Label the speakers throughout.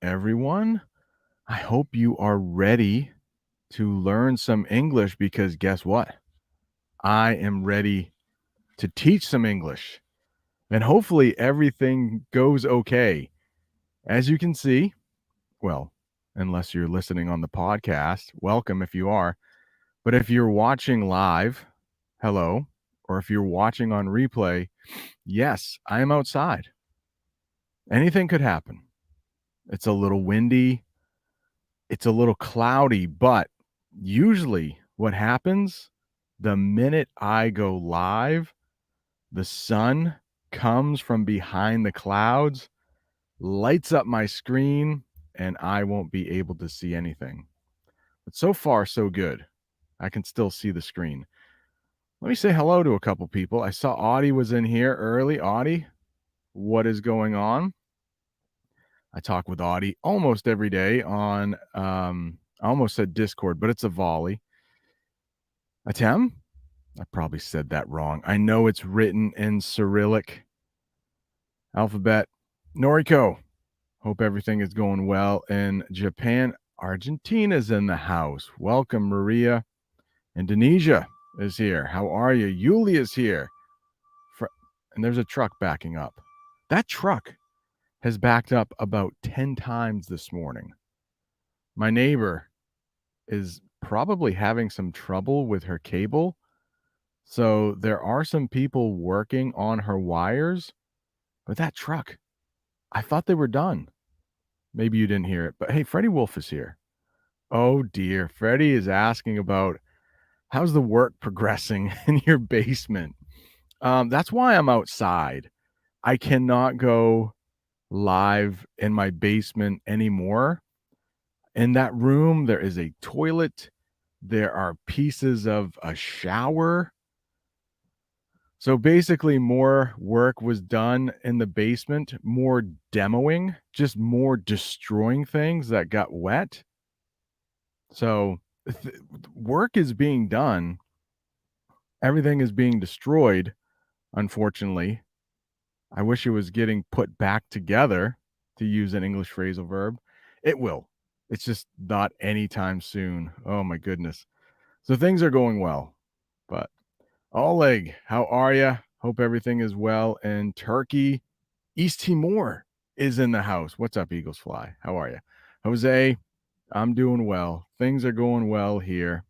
Speaker 1: Everyone. I hope you are ready to learn some English because guess what? I am ready to teach some English and hopefully everything goes okay. As you can see, well, unless you're listening on the podcast, welcome if you are. But if you're watching live, hello. Or if you're watching on replay, yes, I am outside. Anything could happen. It's a little windy. It's a little cloudy, but usually what happens the minute I go live, the sun comes from behind the clouds, lights up my screen, and I won't be able to see anything. But so far, so good. I can still see the screen. Let me say hello to a couple people. I saw Audie was in here early. Audie, what is going on? I talk with Audie almost every day on, I almost said Discord, but it's a volley. Atem? I probably said that wrong. I know it's written in Cyrillic alphabet. Noriko, hope everything is going well in Japan. Argentina's in the house. Welcome, Maria. Indonesia is here. How are you? Yulia's here. And there's a truck backing up. That truck has backed up about 10 times this morning. My neighbor is probably having some trouble with her cable. So there are some people working on her wires, but that truck, I thought they were done. Maybe you didn't hear it, but hey, Freddie Wolf is here. Oh dear. Freddie is asking about how's the work progressing in your basement? That's why I'm outside. I cannot go live in my basement anymore. In that room, there is a toilet. There are pieces of a shower. So basically, more work was done in the basement, more demoing, just more destroying things that got wet. So work is being done. Everything is being destroyed, unfortunately. I wish it was getting put back together, to use an English phrasal verb. It will. It's just not anytime soon. Oh my goodness. So things are going well. But Oleg, how are you? Hope everything is well in Turkey. East Timor is in the house. What's up, Eagles Fly? How are you? Jose, I'm doing well. Things are going well here.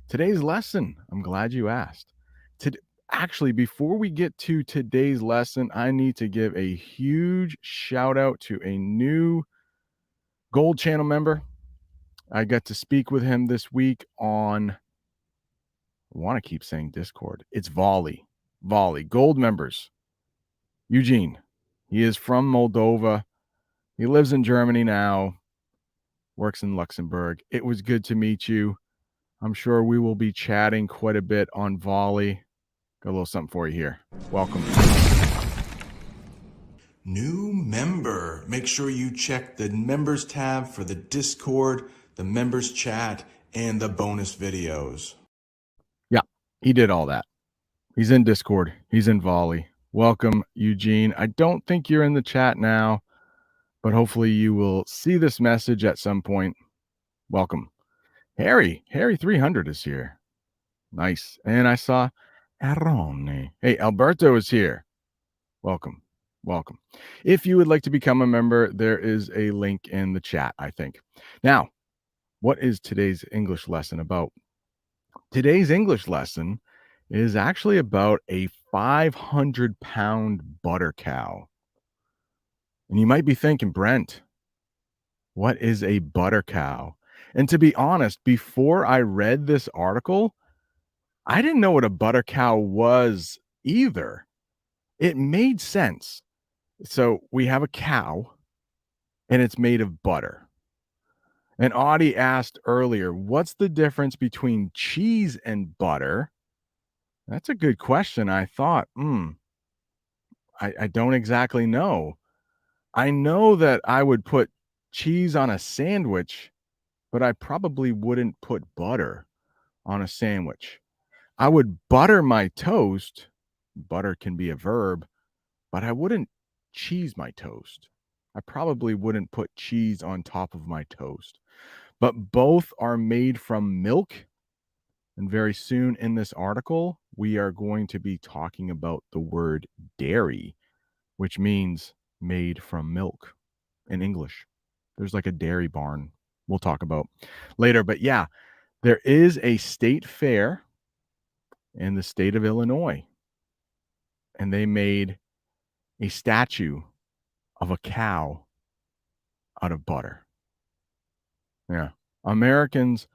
Speaker 1: Today's lesson, I'm glad you asked. Actually, before we get to today's lesson, I need to give a huge shout out to a new Gold Channel member. I got to speak with him this week on, I want to keep saying Discord. It's Volley. Gold members. Eugene. He is from Moldova. He lives in Germany now, works in Luxembourg. It was good to meet you. I'm sure we will be chatting quite a bit on Volley. Got a little something for you here. Welcome.
Speaker 2: New member. Make sure you check the members tab for the Discord, the members chat, and the bonus videos.
Speaker 1: Yeah, he did all that. He's in Discord. He's in Volley. Welcome, Eugene. I don't think you're in the chat now, but hopefully you will see this message at some point. Welcome. Harry 300 is here. Nice. And I saw Arone. Hey, Alberto is here. Welcome. If you would like to become a member, there is a link in the chat, I think. Now, what is today's English lesson about? Today's English lesson is actually about a 500-pound butter cow. And you might be thinking, Brent, what is a butter cow? And to be honest, before I read this article, I didn't know what a butter cow was either. It made sense. So we have a cow and it's made of butter. And Audie asked earlier, what's the difference between cheese and butter? That's a good question. I thought, I don't exactly know. I know that I would put cheese on a sandwich, but I probably wouldn't put butter on a sandwich. I would butter my toast. Butter can be a verb, but I wouldn't cheese my toast. I probably wouldn't put cheese on top of my toast. But both are made from milk. And very soon in this article, we are going to be talking about the word dairy, which means made from milk in English. There's like a dairy barn we'll talk about later. But yeah, there is a state fair in the state of Illinois, and they made a statue of a cow out of butter. Yeah. Americans,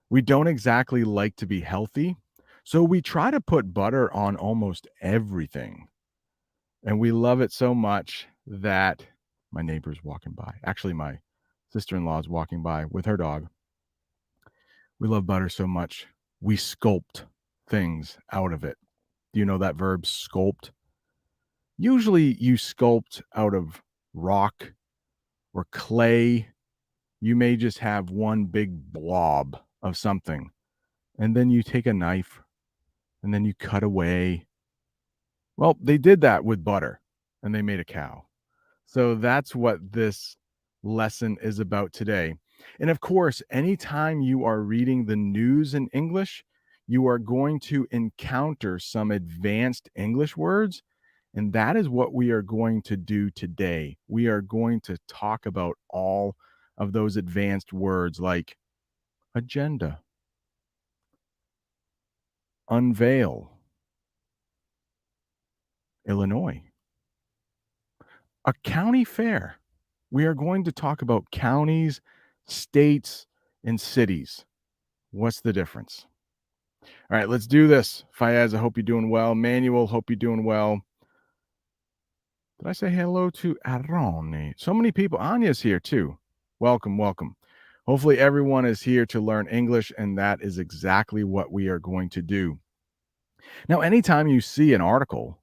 Speaker 1: we don't exactly like to be healthy, so we try to put butter on almost everything. And we love it so much that my neighbor's walking by. Actually, my sister-in-law is walking by with her dog. We love butter so much, we sculpt things out of it. Do you know that verb sculpt? Usually you sculpt out of rock or clay. You may just have one big blob of something, and then you take a knife and then you cut away. Well, they did that with butter and they made a cow. So that's what this lesson is about today. And of course, anytime you are reading the news in English, you are going to encounter some advanced English words. And that is what we are going to do today. We are going to talk about all of those advanced words like agenda, unveil, Illinois, a county fair. We are going to talk about counties, states, and cities. What's the difference? All right, let's do this. Fayez, I hope you're doing well. Manuel, hope you're doing well. Did I say hello to Arone? So many people. Anya's here too. Welcome, welcome. Hopefully, everyone is here to learn English, and that is exactly what we are going to do. Now, anytime you see an article,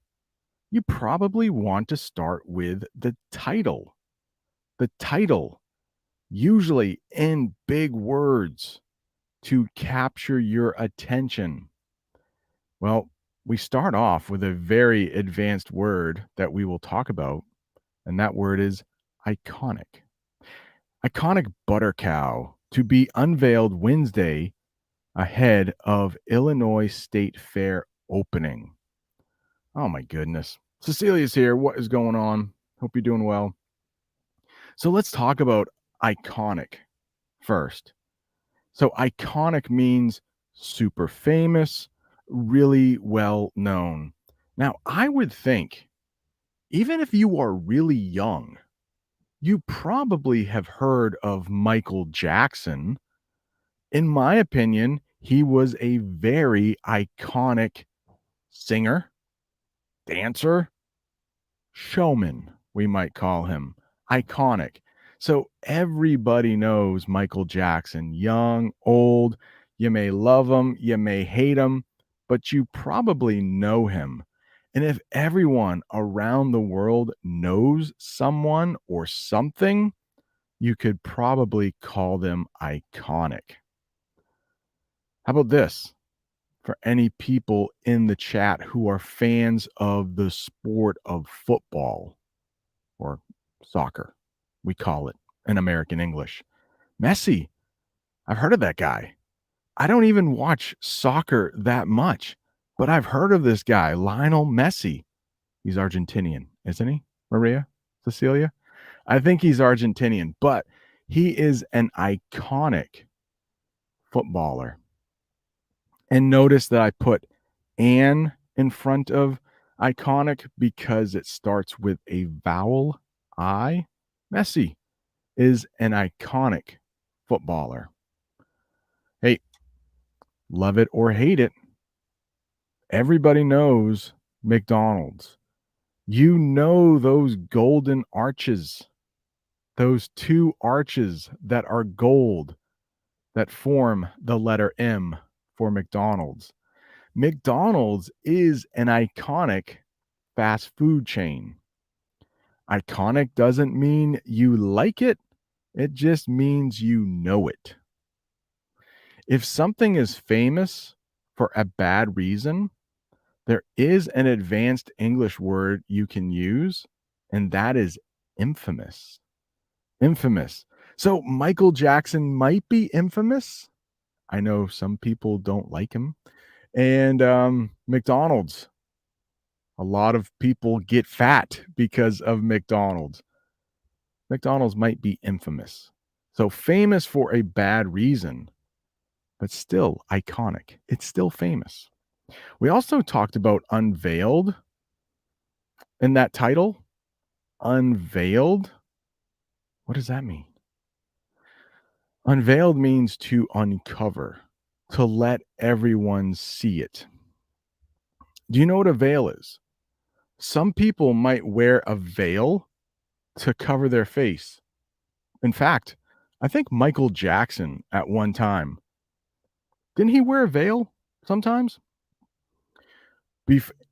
Speaker 1: you probably want to start with the title. The title, usually in big words, to capture your attention. Well, we start off with a very advanced word that we will talk about, and that word is iconic. Iconic butter cow to be unveiled Wednesday ahead of Illinois State Fair opening. Oh my goodness. Cecilia's here. What is going on? Hope you're doing well. So let's talk about iconic first. So iconic means super famous, really well known. Now, I would think, even if you are really young, you probably have heard of Michael Jackson. In my opinion, he was a very iconic singer, dancer, showman, we might call him. Iconic. So everybody knows Michael Jackson, young, old. You may love him, you may hate him, but you probably know him. And if everyone around the world knows someone or something, you could probably call them iconic. How about this? For any people in the chat who are fans of the sport of football or soccer, we call it in American English. Messi, I've heard of that guy. I don't even watch soccer that much, but I've heard of this guy, Lionel Messi. He's Argentinian, isn't he, Maria, Cecilia? I think he's Argentinian, but he is an iconic footballer. And notice that I put an in front of iconic because it starts with a vowel I. Messi is an iconic footballer. Hey, love it or hate it, everybody knows McDonald's. You know those golden arches, those two arches that are gold that form the letter M for McDonald's. McDonald's is an iconic fast food chain. Iconic doesn't mean you like it, it just means you know it. If something is famous for a bad reason, there is an advanced English word you can use, and that is infamous. Infamous. So Michael Jackson might be infamous. I know some people don't like him. And McDonald's. A lot of people get fat because of McDonald's. McDonald's might be infamous. So famous for a bad reason, but still iconic. It's still famous. We also talked about unveiled in that title. Unveiled. What does that mean? Unveiled means to uncover, to let everyone see it. Do you know what a veil is? Some people might wear a veil to cover their face. In fact, I think Michael Jackson at one time, didn't he wear a veil sometimes?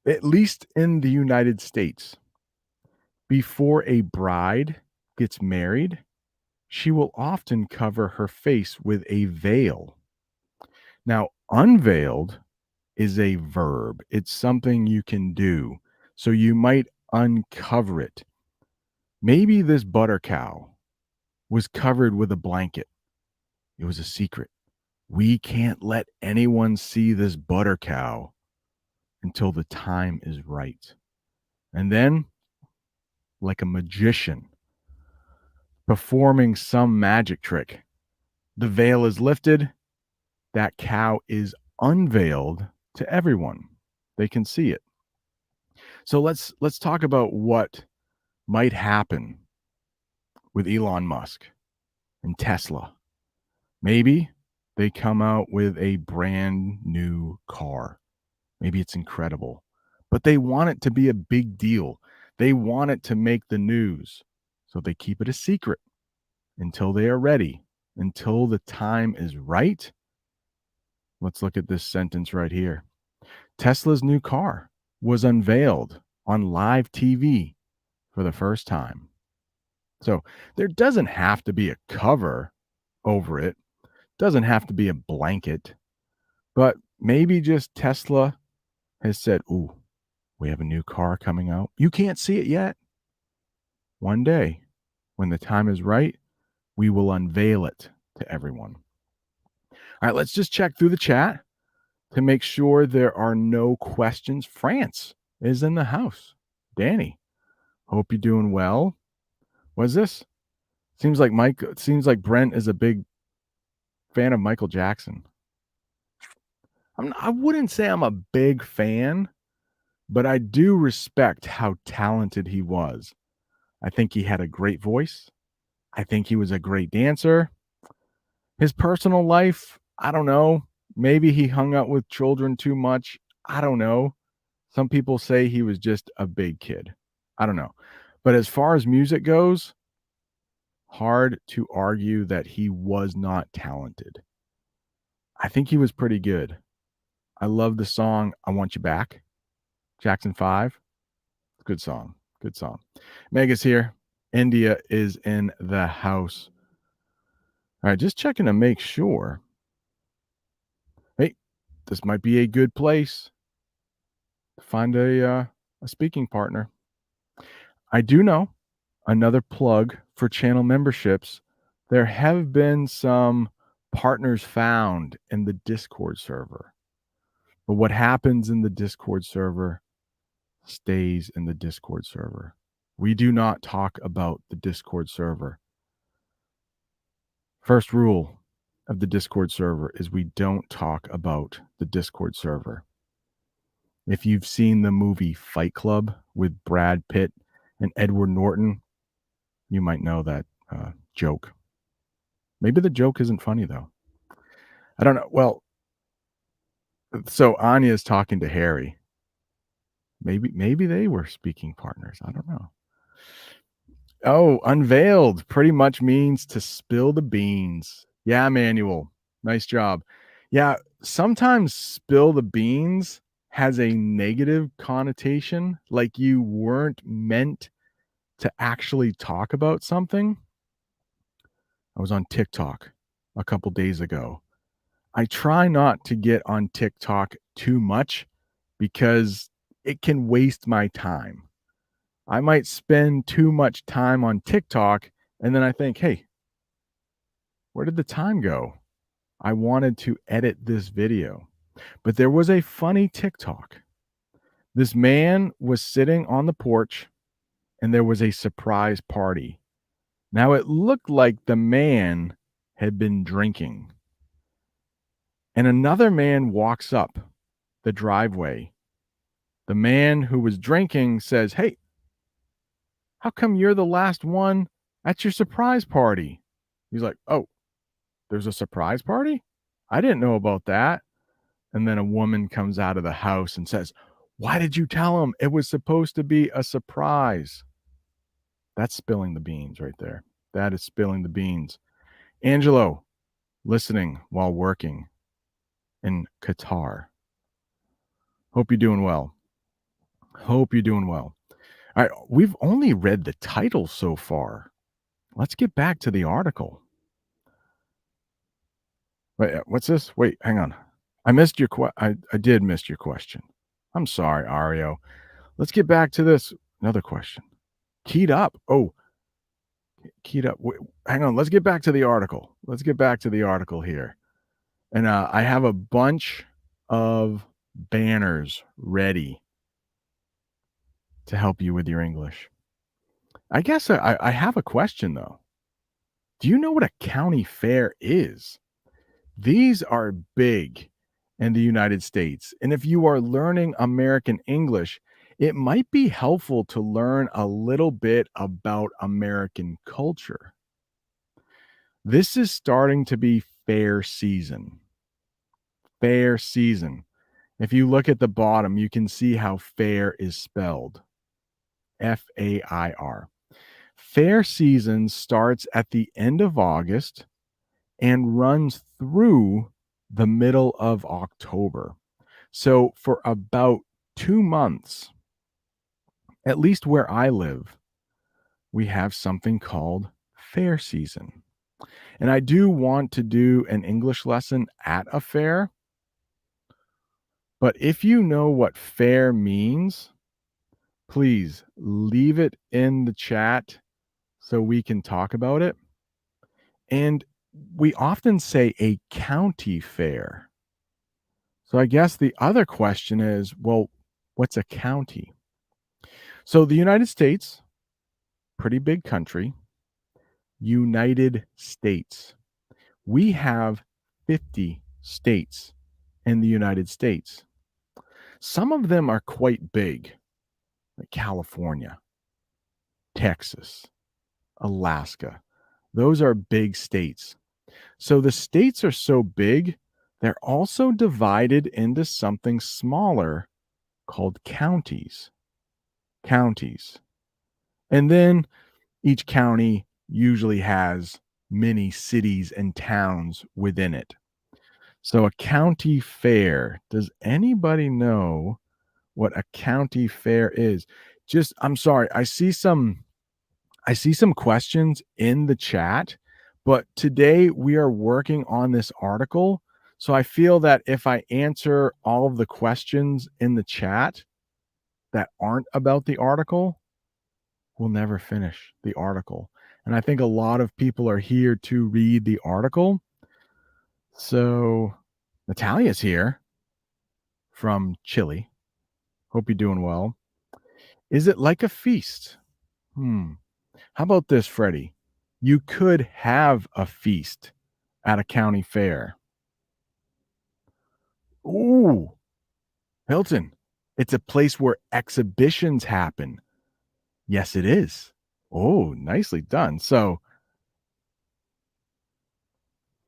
Speaker 1: At least in the United States, before a bride gets married, she will often cover her face with a veil. Now, unveiled is a verb, it's something you can do. So you might uncover it. Maybe this butter cow was covered with a blanket. It was a secret. We can't let anyone see this butter cow until the time is right. And then, like a magician performing some magic trick, the veil is lifted, that cow is unveiled to everyone. They can see it. So let's talk about what might happen with Elon Musk and Tesla. Maybe they come out with a brand new car. Maybe it's incredible, but they want it to be a big deal. They want it to make the news. So they keep it a secret until they are ready, until the time is right. Let's look at this sentence right here. Tesla's new car was unveiled on live TV for the first time. So there doesn't have to be a cover over it, doesn't have to be a blanket, but maybe just Tesla has said, "Ooh, we have a new car coming out. You can't see it yet. One day, when the time is right, we will unveil it to everyone." All right, let's just check through the chat to make sure there are no questions. France is in the house. Danny, hope you're doing well. What's this? Seems like Brent is a big fan of Michael Jackson. I wouldn't say I'm a big fan, but I do respect how talented he was. I think he had a great voice. I think he was a great dancer. His personal life, I don't know. Maybe he hung out with children too much. I don't know. Some people say he was just a big kid. I don't know. But as far as music goes, hard to argue that he was not talented. I think he was pretty good. I love the song I Want You Back, Jackson 5. Good song. Good song. Meg is here. India is in the house. All right, just checking to make sure. Hey, this might be a good place to find a speaking partner. I do know another plug for channel memberships. There have been some partners found in the Discord server. But what happens in the Discord server stays in the Discord server. We do not talk about the Discord server. First rule of the Discord server is we don't talk about the Discord server. If you've seen the movie Fight Club with Brad Pitt and Edward Norton, you might know that joke. Maybe the joke isn't funny, though. I don't know. Well, so Anya is talking to Harry. Maybe they were speaking partners. I don't know. Oh, unveiled pretty much means to spill the beans. Yeah, Manuel. Nice job. Yeah, sometimes spill the beans has a negative connotation, like you weren't meant to actually talk about something. I was on TikTok a couple days ago. I try not to get on TikTok too much because it can waste my time. I might spend too much time on TikTok And then I think, hey, where did the time go? I wanted to edit this video. But there was a funny TikTok. This man was sitting on the porch and there was a surprise party. Now it looked like the man had been drinking. And another man walks up the driveway. The man who was drinking says, "Hey, how come you're the last one at your surprise party?" He's like, "Oh, there's a surprise party? I didn't know about that." And then a woman comes out of the house and says, "Why did you tell him it was supposed to be a surprise?" That's spilling the beans right there. That is spilling the beans. Angelo, listening while working in Qatar. Hope you're doing well. Hope you're doing well. All right, we've only read the title so far. Let's get back to the article. Wait, what's this? Wait, hang on. I missed your I did miss your question. I'm sorry, Ario. Let's get back to this. Another question. Keyed up. Oh, keyed up. Wait, hang on. Let's get back to the article. Let's get back to the article here. And I have a bunch of banners ready to help you with your English. I guess I have a question though. Do you know what a county fair is? These are big in the United States. And if you are learning American English, it might be helpful to learn a little bit about American culture. This is starting to be fair season. Fair season. If you look at the bottom, you can see how fair is spelled. Fair. Fair season starts at the end of August and runs through the middle of October. So, for about 2 months, at least where I live, we have something called fair season. And I do want to do an English lesson at a fair. But if you know what fair means, please leave it in the chat so we can talk about it. And we often say a county fair. So I guess the other question is, well, what's a county? So the United States, pretty big country, United States. We have 50 states in the United States. Some of them are quite big, like California, Texas, Alaska. Those are big states. So the states are so big, they're also divided into something smaller called counties. Counties. And then each county usually has many cities and towns within it. So a county fair, does anybody know what a county fair is? Just I'm sorry, I see some questions in the chat, but today we are working on this article. So I feel that if I answer all of the questions in the chat that aren't about the article, we'll never finish the article. And I think a lot of people are here to read the article. So Natalia's here from Chile. Hope you're doing well. Is it like a feast? How about this, Freddie? You could have a feast at a county fair. Ooh, Hilton. It's a place where exhibitions happen. Yes, it is. Oh, nicely done. So,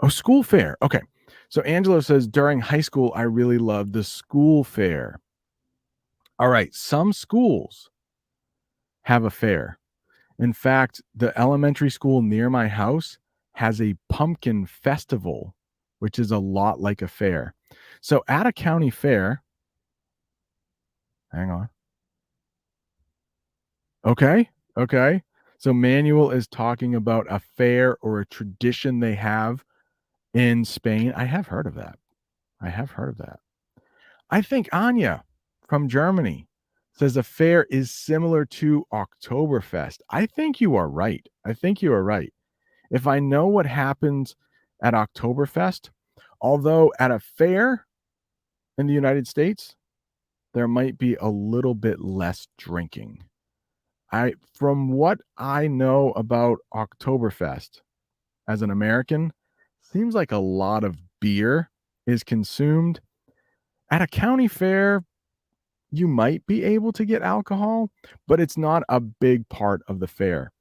Speaker 1: school fair. Okay. So Angelo says during high school, I really loved the school fair. All right. Some schools have a fair. In fact, the elementary school near my house has a pumpkin festival, which is a lot like a fair. So at a county fair, hang on. Okay. Okay. So Manuel is talking about a fair or a tradition they have in Spain. I have heard of that. I have heard of that. I think Anya from Germany Says a fair is similar to Oktoberfest. I think you are right. I think you are right. If I know what happens at Oktoberfest, although at a fair in the United States, there might be a little bit less drinking. From what I know about Oktoberfest as an American, seems like a lot of beer is consumed. At a county fair, you might be able to get alcohol, but it's not a big part of the fair.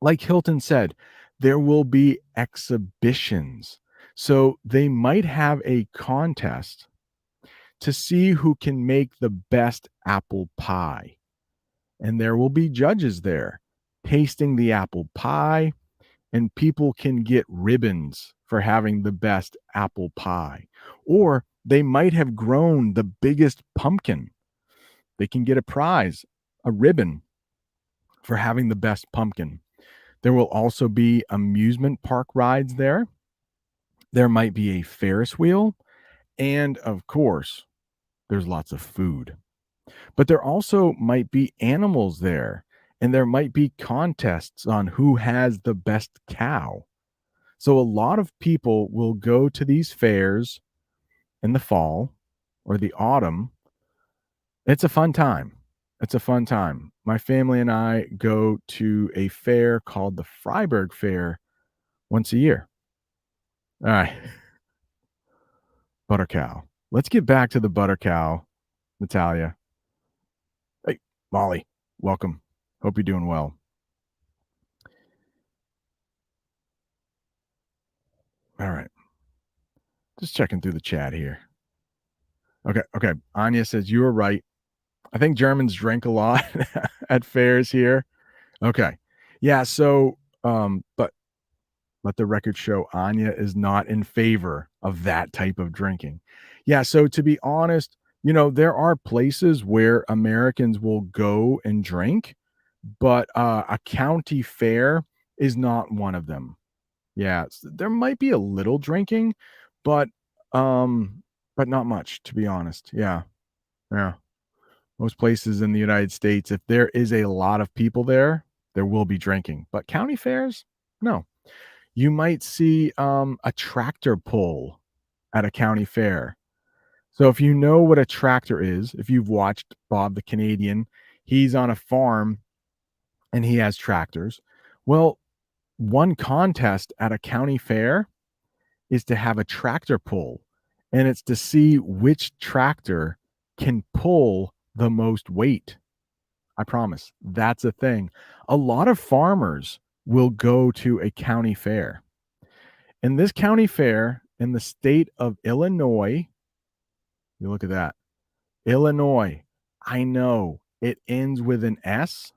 Speaker 1: Like Hilton said, there will be exhibitions. So they might have a contest to see who can make the best apple pie. And there will be judges there tasting the apple pie, and people can get ribbons for having the best apple pie. Or they might have grown the biggest pumpkin. They can get a prize, a ribbon for having the best pumpkin. There will also be amusement park rides there. There might be a Ferris wheel. And of course, there's lots of food. But there also might be animals there. And there might be contests on who has the best cow. So a lot of people will go to these fairs in the fall or the autumn. It's a fun time. It's a fun time. My family and I go to a fair called the Freiburg Fair once a year. All right. Butter cow. Let's get back to the butter cow, Natalia. Hey, Molly, welcome. Hope you're doing well. All right. Just checking through the chat here. Okay. Anya says you were right. I think Germans drink a lot at fairs here. Okay. Yeah, so but let the record show Anya is not in favor of that type of drinking. Yeah, so to be honest, there are places where Americans will go and drink, but a county fair is not one of them. Yeah, there might be a little drinking, but um but not much, to be honest. Yeah. Yeah. Most places in the United States, if there is a lot of people there, there will be drinking. But county fairs, no. You might see a tractor pull at a county fair. So if you know what a tractor is, if you've watched Bob the Canadian, he's on a farm and he has tractors. Well, one contest at a county fair is to have a tractor pull, and it's to see which tractor can pull the most weight. I promise that's a thing. A lot of farmers will go to a county fair. And this county fair in the state of Illinois, you look at that. Illinois. I know it ends with an S,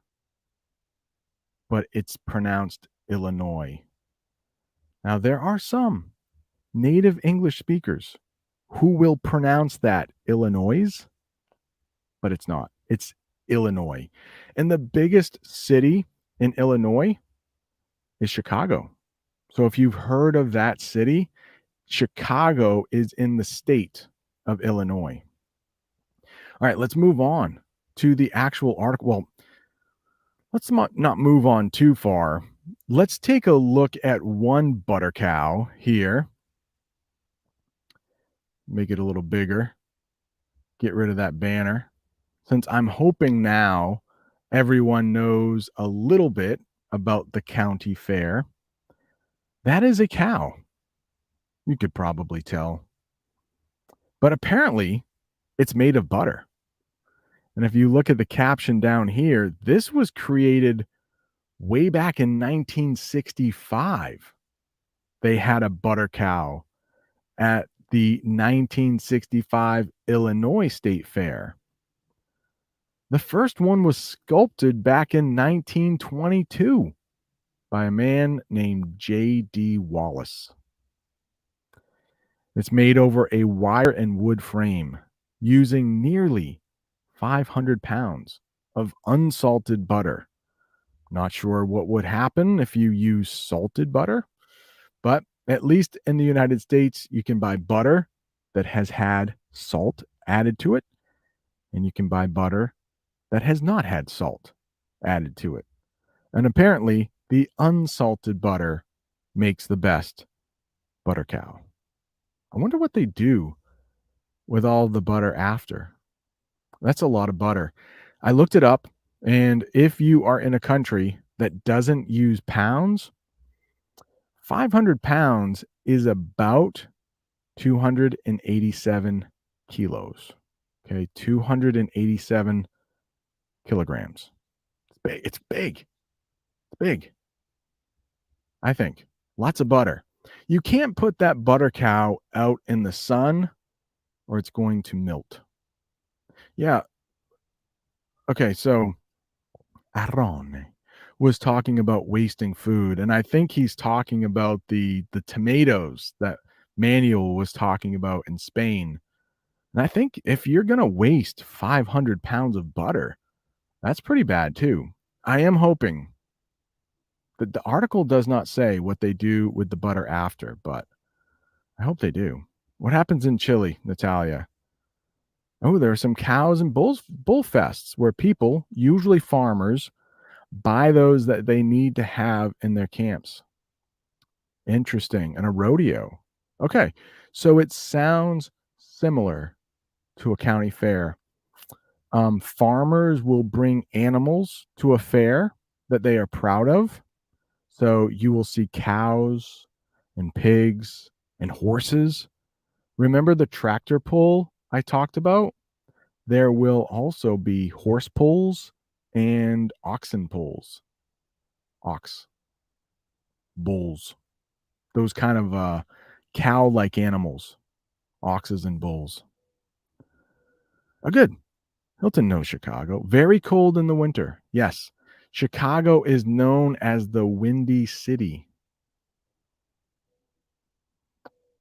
Speaker 1: but it's pronounced Illinois. Now, there are some native English speakers who will pronounce that Illinois, but it's not. It's Illinois. And the biggest city in Illinois is Chicago. So if you've heard of that city, Chicago is in the state of Illinois. All right, let's move on to the actual article. Well, let's not move on too far. Let's take a look at one butter cow here. Make it a little bigger. Get rid of that banner. Since I'm hoping now everyone knows a little bit about the county fair. That is a cow. You could probably tell. But apparently, it's made of butter. And if you look at the caption down here, this was created way back in 1965. They had a butter cow at the 1965 Illinois State Fair. The first one was sculpted back in 1922 by a man named J.D. Wallace. It's made over a wire and wood frame using nearly 500 pounds of unsalted butter. Not sure what would happen if you use salted butter, but at least in the United States, you can buy butter that has had salt added to it, and you can buy butter that has not had salt added to it. And apparently, the unsalted butter makes the best butter cow. I wonder what they do with all the butter after. That's a lot of butter. I looked it up, and if you are in a country that doesn't use pounds, 500 pounds is about 287 kilos. Okay, 287 kilograms. It's big. It's big. It's big. I think. Lots of butter. You can't put that butter cow out in the sun or it's going to melt. Yeah. Okay, so Arone was talking about wasting food, and I think he's talking about the tomatoes that Manuel was talking about in Spain. And I think if you're gonna waste 500 pounds of butter, that's pretty bad too. I am hoping that the article does not say what they do with the butter after, but I hope they do. What happens in Chile, Natalia? Oh, there are some cows and bull fests where people, usually farmers, buy those that they need to have in their camps. Interesting. And a rodeo. Okay. So it sounds similar to a county fair. Farmers will bring animals to a fair that they are proud of. So you will see cows and pigs and horses. Remember the tractor pull I talked about? There will also be horse pulls and oxen pulls. Ox, bulls, those kind of cow like animals, oxes and bulls. Oh, good. Hilton knows Chicago. Very cold in the winter. Yes. Chicago is known as the Windy City.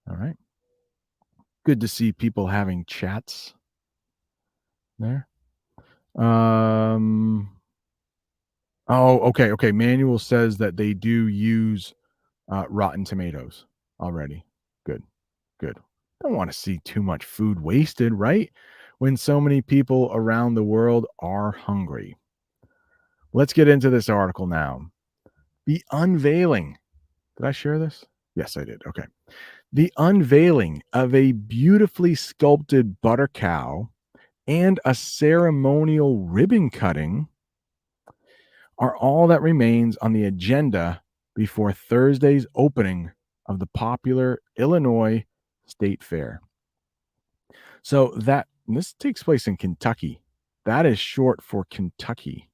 Speaker 1: All right. Good to see people having chats there. Oh, okay, okay. Manuel says that they do use rotten tomatoes already. Good, good. Don't want to see too much food wasted, right? When so many people around the world are hungry. Let's get into this article now. The unveiling. Did I share this? Yes, I did. Okay. The unveiling of a beautifully sculpted butter cow and a ceremonial ribbon cutting are all that remains on the agenda before Thursday's opening of the popular Illinois State Fair. So this takes place in Kentucky. That is short for Kentucky.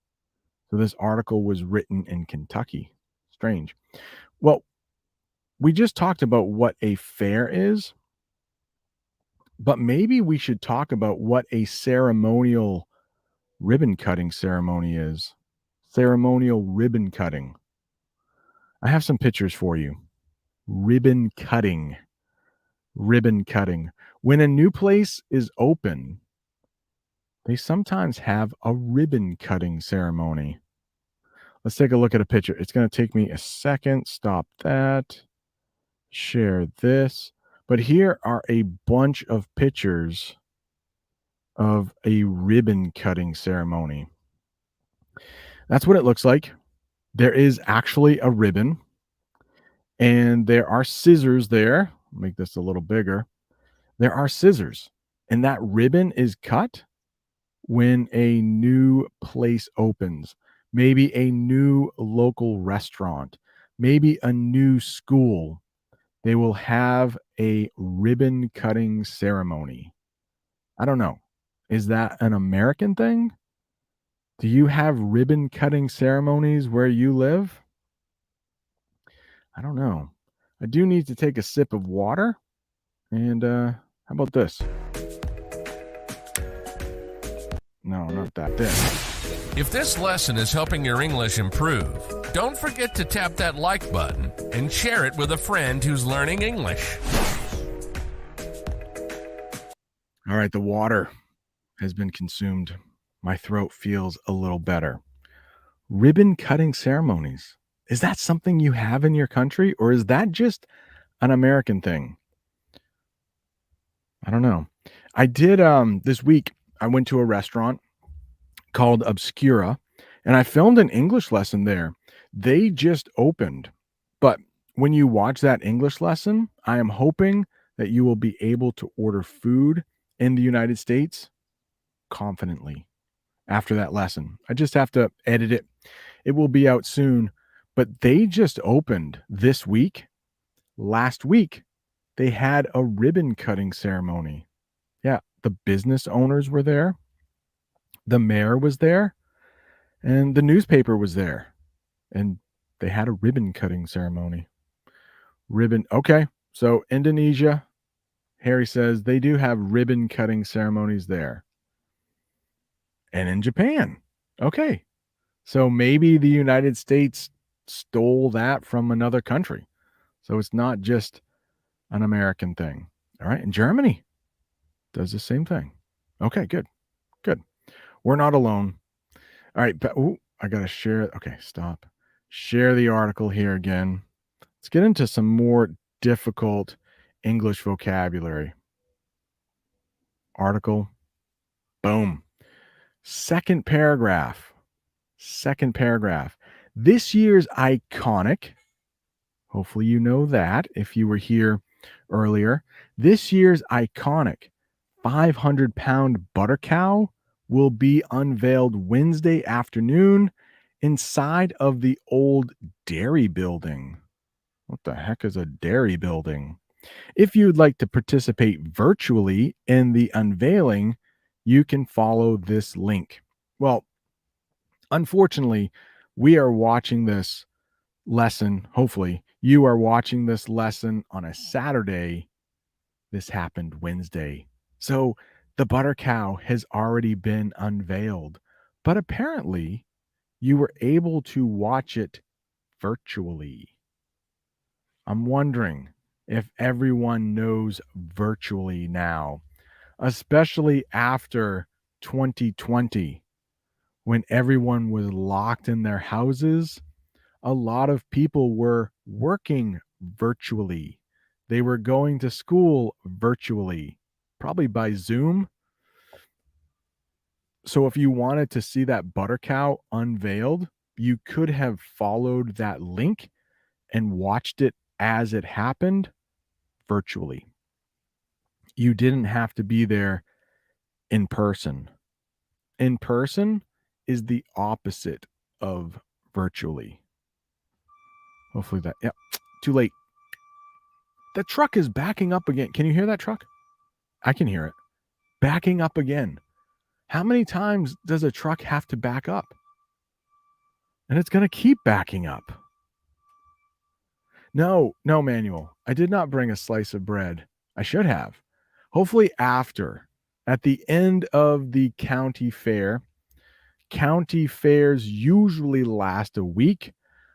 Speaker 1: So this article was written in Kentucky. Strange. Well, we just talked about what a fair is, but maybe we should talk about what a ceremonial ribbon cutting ceremony is. Ceremonial ribbon cutting. I have some pictures for you. Ribbon cutting. Ribbon cutting. When a new place is open, they sometimes have a ribbon cutting ceremony. Let's take a look at a picture. It's going to take me a second. Stop that. Share this. But here are a bunch of pictures of a ribbon cutting ceremony. That's what it looks like. There is actually a ribbon, and there are scissors there. Make this a little bigger. There are scissors, and that ribbon is cut when a new place opens, maybe a new local restaurant, maybe a new school. They will have a ribbon cutting ceremony. I don't know. Is that an American thing? Do you have ribbon cutting ceremonies where you live? I don't know. I do need to take a sip of water. And how about this? No, not that. This.
Speaker 3: If this lesson is helping your English improve, don't forget to tap that like button and share it with a friend who's learning English.
Speaker 1: All right, the water has been consumed. My throat feels a little better. Ribbon cutting ceremonies. Is that something you have in your country, or is that just an American thing? I don't know. I did this week. I went to a restaurant called Obscura, and I filmed an English lesson there. They just opened. But when you watch that English lesson, I am hoping that you will be able to order food in the United States confidently after that lesson. I just have to edit it. It will be out soon, but they just opened this week. Last week, they had a ribbon cutting ceremony. Yeah, the business owners were there, the mayor was there, and the newspaper was there. And they had a ribbon cutting ceremony. Okay. So, Indonesia, Harry says they do have ribbon cutting ceremonies there. And in Japan. Okay. So maybe the United States stole that from another country. So it's not just an American thing. All right. And Germany does the same thing. Okay, good. Good. We're not alone. All right. I got to share. Okay, stop. Share the article here again. Let's get into some more difficult English vocabulary. Article. Boom. Second paragraph. This year's iconic, hopefully you know that if you were here earlier, this year's iconic 500-pound butter cow will be unveiled Wednesday afternoon inside of the old dairy building. What the heck is a dairy building? If you'd like to participate virtually in the unveiling, you can follow this link. Well, unfortunately, we are watching this lesson. Hopefully, you are watching this lesson on a Saturday. This happened Wednesday. So the butter cow has already been unveiled, but apparently you were able to watch it virtually. I'm wondering if everyone knows virtually now, especially after 2020, when everyone was locked in their houses. A lot of people were working virtually. They were going to school virtually, probably by Zoom. So if you wanted to see that butter cow unveiled, you could have followed that link and watched it as it happened virtually. You didn't have to be there in person. In person is the opposite of virtually. Hopefully that, yeah, too late. The truck is backing up again. Can you hear that truck? I can hear it. Backing up again. How many times does a truck have to back up? And it's going to keep backing up. No, Manuel. I did not bring a slice of bread. I should have. Hopefully after, at the end of the county fair. County fairs usually last a week.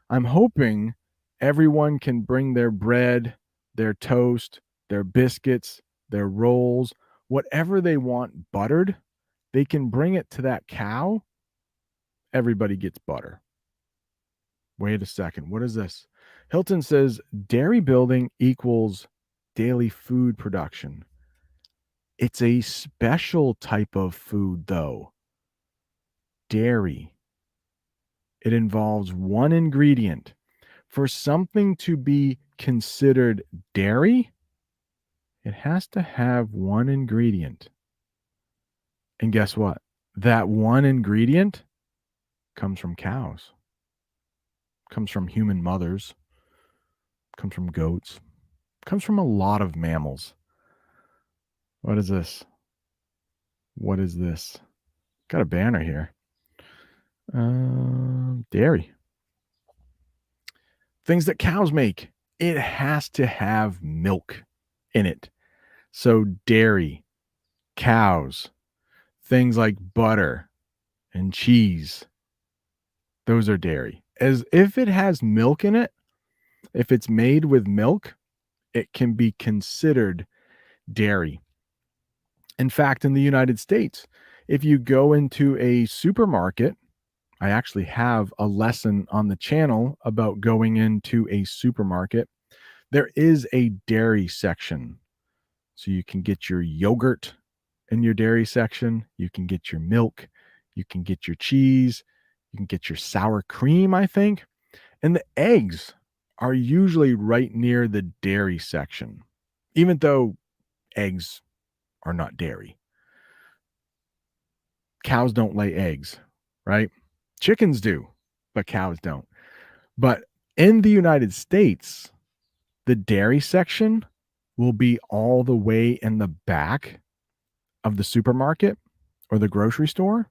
Speaker 1: I'm hoping everyone can bring their bread, their toast, their biscuits, their rolls, whatever they want buttered. They can bring it to that cow. Everybody gets butter. Wait a second. What is this? Hilton says dairy building equals daily food production. It's a special type of food, though. Dairy. It involves one ingredient. For something to be considered dairy, it has to have one ingredient. And guess what? That one ingredient comes from cows, comes from human mothers, comes from goats, comes from a lot of mammals. What is this? What is this? Got a banner here. Dairy. Things that cows make. It has to have milk in it. So dairy, cows, things like butter and cheese, those are dairy. As if it has milk in it, if it's made with milk, it can be considered dairy. In fact, in the United States, if you go into a supermarket, I actually have a lesson on the channel about going into a supermarket. There is a dairy section. So you can get your yogurt in your dairy section. You can get your milk, You can get your cheese. You can get your sour cream, I think. And the eggs are usually right near the dairy section, even though eggs are not dairy. Cows don't lay eggs, right? Chickens do, but cows don't. But in the United States, the dairy section will be all the way in the back of the supermarket or the grocery store,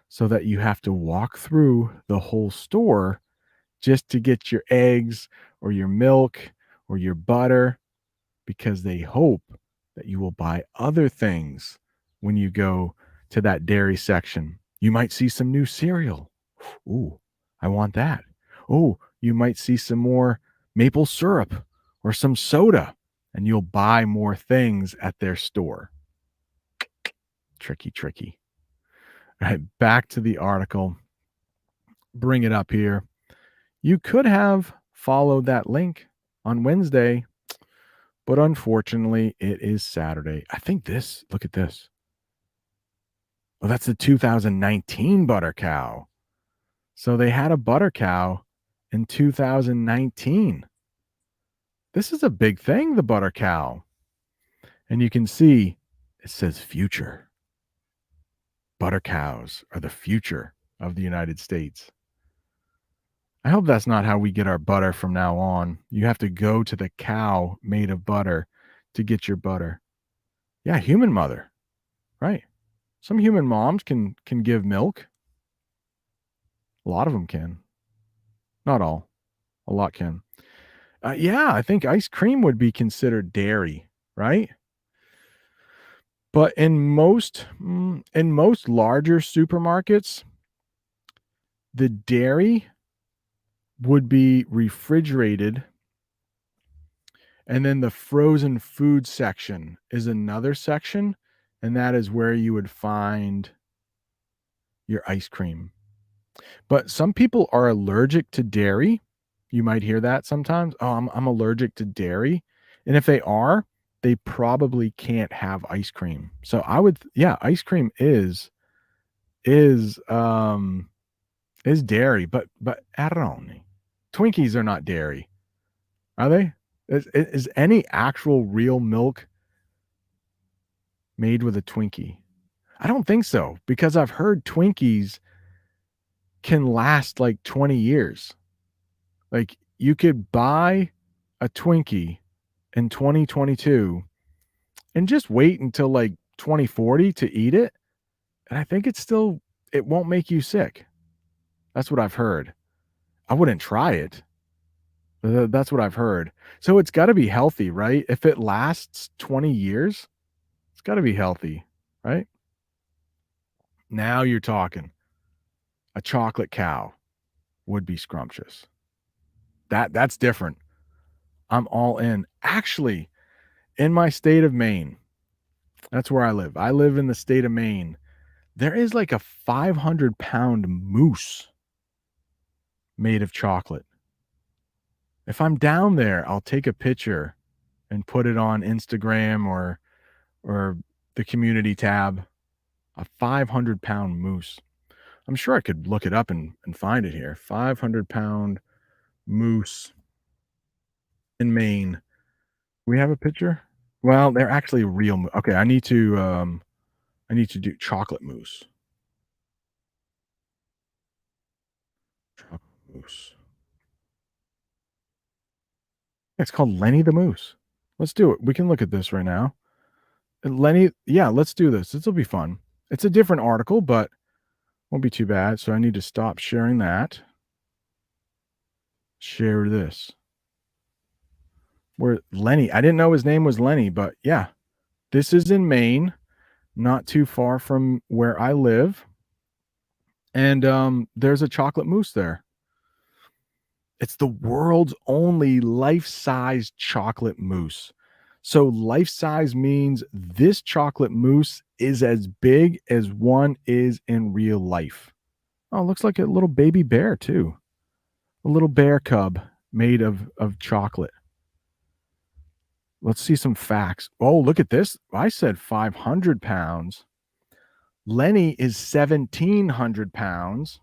Speaker 1: so that you have to walk through the whole store just to get your eggs or your milk or your butter, because they hope that you will buy other things when you go to that dairy section. You might see some new cereal. Ooh, I want that. Oh, you might see some more maple syrup or some soda, and you'll buy more things at their store. Tricky, tricky. All right, back to the article. Bring it up here. You could have followed that link on Wednesday, but unfortunately, it is Saturday. I think look at this. Oh, that's the 2019 butter cow. So they had a butter cow in 2019. This is a big thing, the butter cow. And you can see it says future. Butter cows are the future of the United States. I hope that's not how we get our butter from now on. You have to go to the cow made of butter to get your butter. Yeah, human mother, right? Some human moms can give milk. A lot of them can. Not all. A lot can. Yeah, I think ice cream would be considered dairy, right? But in most larger supermarkets, the dairy would be refrigerated, and then the frozen food section is another section, and that is where you would find your ice cream. But some people are allergic to dairy. You might hear that sometimes. Oh, I'm allergic to dairy. And if they are, they probably can't have ice cream. So ice cream is dairy, but I don't know. Twinkies are not dairy. Are they? Is any actual real milk made with a Twinkie? I don't think so, because I've heard Twinkies can last like 20 years. Like, you could buy a Twinkie in 2022 and just wait until like 2040 to eat it, and I think it won't make you sick. That's what I've heard. I wouldn't try it. That's what I've heard. So it's got to be healthy, right? If it lasts 20 years, it's got to be healthy, right? Now you're talking. A chocolate cow would be scrumptious. That's different. I'm all in. Actually, in my state of Maine, that's where I live. I live in the state of Maine. There is like a 500-pound moose made of chocolate. If I'm down there, I'll take a picture and put it on Instagram or the community tab. A 500-pound moose. I'm sure I could look it up and find it here. 500-pound moose in Maine. We have a picture? Well, they're actually real. Okay, I need to do chocolate mousse. Chocolate mousse. It's called Lenny the Moose. Let's do it. We can look at this right now. Lenny, yeah, let's do this. This will be fun. It's a different article, but won't be too bad. So I need to stop sharing that. Share this. Where Lenny, I didn't know his name was Lenny, but yeah, this is in Maine, not too far from where I live. And there's a chocolate mousse there. It's the world's only life-size chocolate mousse. So life-size means this chocolate mousse is as big as one is in real life. Oh, it looks like a little baby bear too. A little bear cub made of chocolate. Let's see some facts. Oh, look at this. I said 500 pounds. Lenny is 1,700 pounds.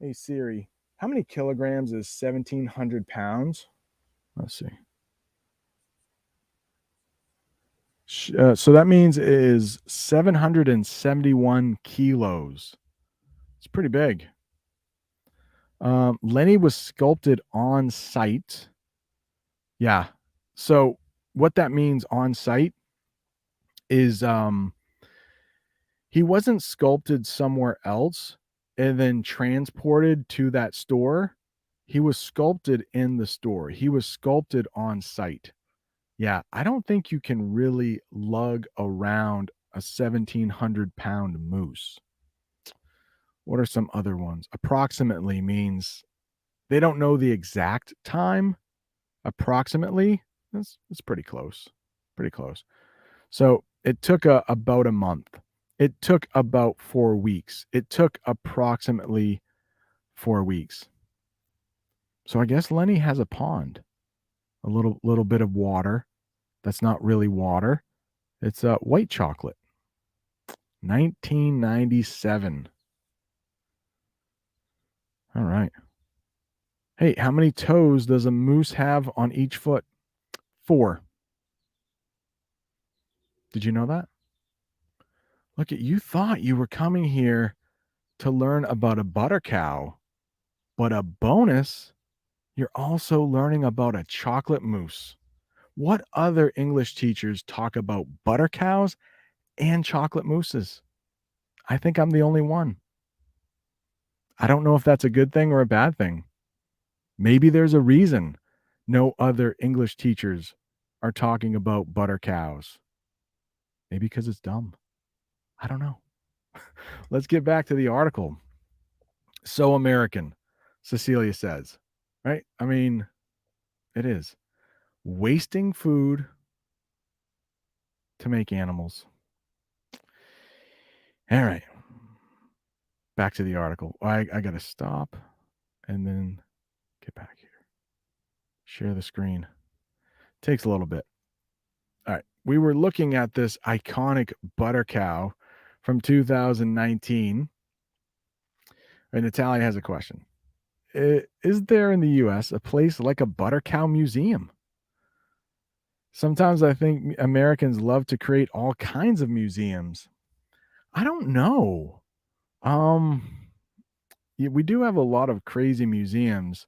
Speaker 1: Hey, Siri, how many kilograms is 1,700 pounds? Let's see. So that means it is 771 kilos. It's pretty big. Lenny was sculpted on site. Yeah. So what that means on site is he wasn't sculpted somewhere else and then transported to that store. He was sculpted in the store. He was sculpted on site. Yeah, I don't think you can really lug around a 1,700-pound moose. What are some other ones? Approximately means they don't know the exact time. Approximately, that's pretty close. Pretty close. So it took about a month. It took about 4 weeks. It took approximately 4 weeks. So I guess Lenny has a pond, a little bit of water. That's not really water. It's white chocolate. 1997. All right. Hey, how many toes does a moose have on each foot? 4. Did you know that? Look at you thought you were coming here to learn about a butter cow, but a bonus, you're also learning about a chocolate moose. What other English teachers talk about butter cows and chocolate mooses? I think I'm the only one. I don't know if that's a good thing or a bad thing. Maybe there's a reason no other English teachers are talking about butter cows. Maybe because it's dumb. I don't know. Let's get back to the article. So American, Cecilia says, right? I mean, it is. Wasting food to make animals. All right. Back to the article. I got to stop and then get back here. Share the screen. Takes a little bit. All right. We were looking at this iconic butter cow from 2019. And Natalia has a question. Is there in the U.S. a place like a butter cow museum? Sometimes I think Americans love to create all kinds of museums. I don't know. We do have a lot of crazy museums.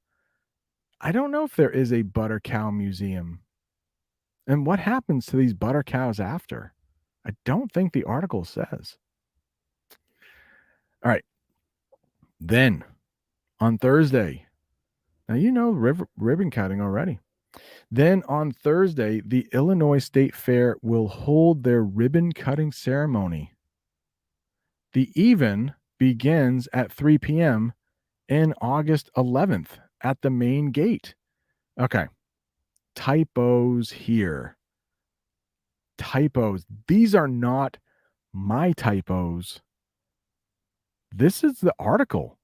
Speaker 1: I don't know if there is a butter cow museum. And what happens to these butter cows after? I don't think the article says. All right. Then on Thursday, now you know ribbon cutting already. Then on Thursday, the Illinois State Fair will hold their ribbon cutting ceremony. The even begins at 3 p.m. and August 11th at the main gate. Okay. Typos here. Typos. These are not my typos. This is the article.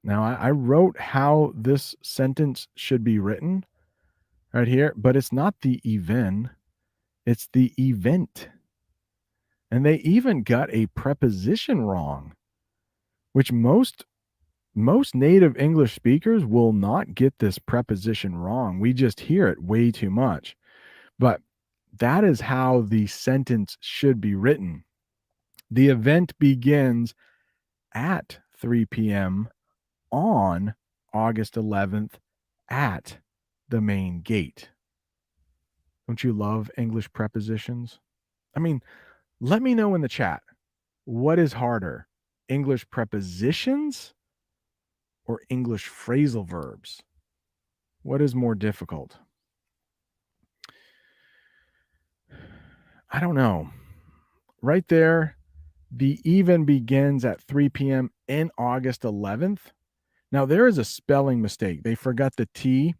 Speaker 1: Now, I wrote how this sentence should be written right here, but it's not the even, it's the event. And they even got a preposition wrong, which most native English speakers will not get this preposition wrong. We just hear it way too much. But that is how the sentence should be written. The event begins at 3 p.m. on August 11th at the main gate. Don't you love English prepositions? I mean, let me know in the chat, what is harder, English prepositions or English phrasal verbs? What is more difficult? I don't know. Right there, the even begins at 3 p.m. in August 11th. Now, there is a spelling mistake. They forgot the T,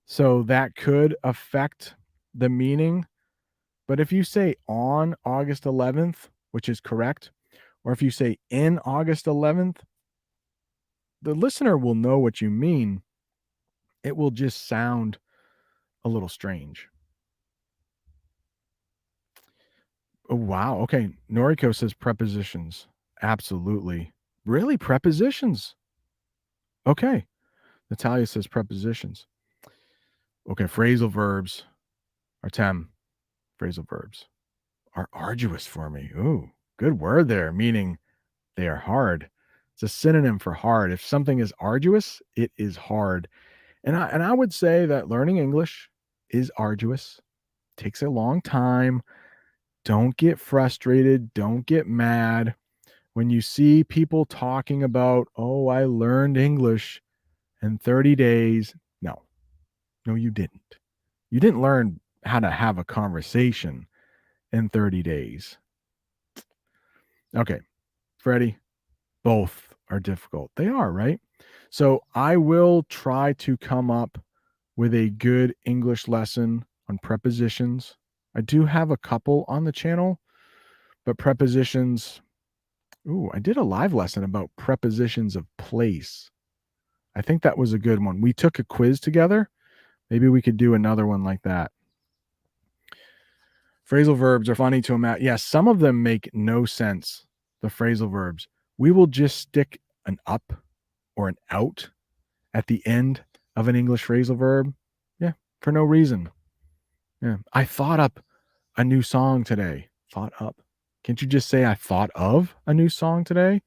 Speaker 1: so that could affect the meaning. But if you say on August 11th, which is correct, or if you say in August 11th, the listener will know what you mean. It will just sound a little strange. Oh, wow. Okay. Noriko says prepositions. Absolutely. Really? Prepositions? Okay. Natalia says prepositions. Okay. Phrasal verbs. Artem, phrasal verbs are arduous for me. Ooh, good word there, meaning they are hard. It's a synonym for hard. If something is arduous, it is hard. And I would say that learning English is arduous. Takes a long time. Don't get frustrated. Don't get mad. When you see people talking about, oh, I learned English in 30 days. No, no, you didn't. You didn't learn how to have a conversation in 30 days. Okay, Freddie, both are difficult. They are, right? So I will try to come up with a good English lesson on prepositions. I do have a couple on the channel, but prepositions. Ooh, I did a live lesson about prepositions of place. I think that was a good one. We took a quiz together. Maybe we could do another one like that. Phrasal verbs are funny to imagine. Yes, some of them make no sense, the phrasal verbs. We will just stick an up or an out at the end of an English phrasal verb. Yeah, for no reason. Yeah. I thought up a new song today. Thought up. Can't you just say I thought of a new song today?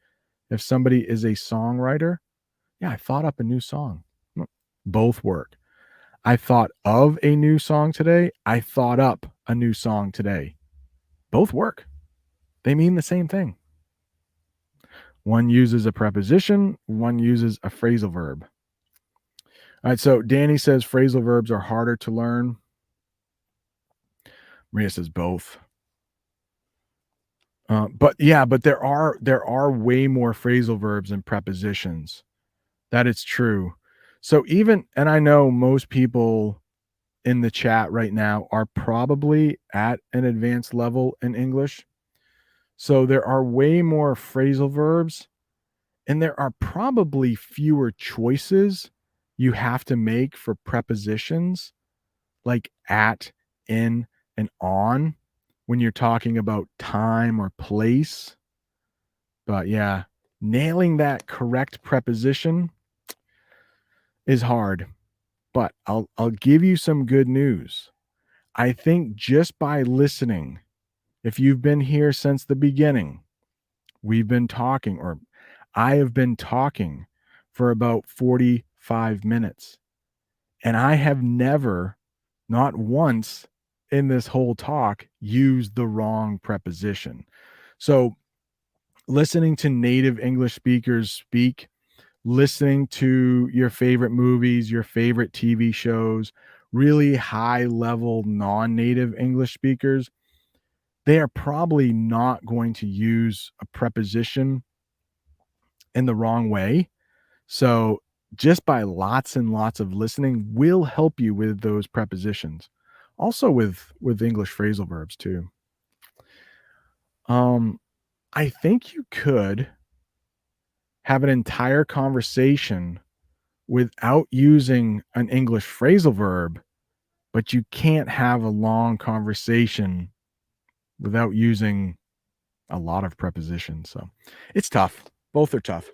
Speaker 1: If somebody is a songwriter, yeah, I thought up a new song. Both work. I thought of a new song today. I thought up a new song today. Both work. They mean the same thing. One uses a preposition, one uses a phrasal verb. All right, so Danny says phrasal verbs are harder to learn. Maria says both. But there are way more phrasal verbs than prepositions. That is true. So even, and I know most people in the chat right now are probably at an advanced level in English. So there are way more phrasal verbs, and there are probably fewer choices you have to make for prepositions like at, in, and on when you're talking about time or place. But yeah, nailing that correct preposition is hard. But I'll give you some good news. I think just by listening, if you've been here since the beginning, we've been talking, or I have been talking for about 45 minutes. And I have never, not once in this whole talk, used the wrong preposition. So listening to native English speakers speak, listening to your favorite movies, your favorite TV shows, really high level non-native English speakers, they are probably not going to use a preposition in the wrong way. So just by lots and lots of listening will help you with those prepositions. Also with English phrasal verbs too. I think you could have an entire conversation without using an English phrasal verb, but you can't have a long conversation without using a lot of prepositions. So it's tough. Both are tough.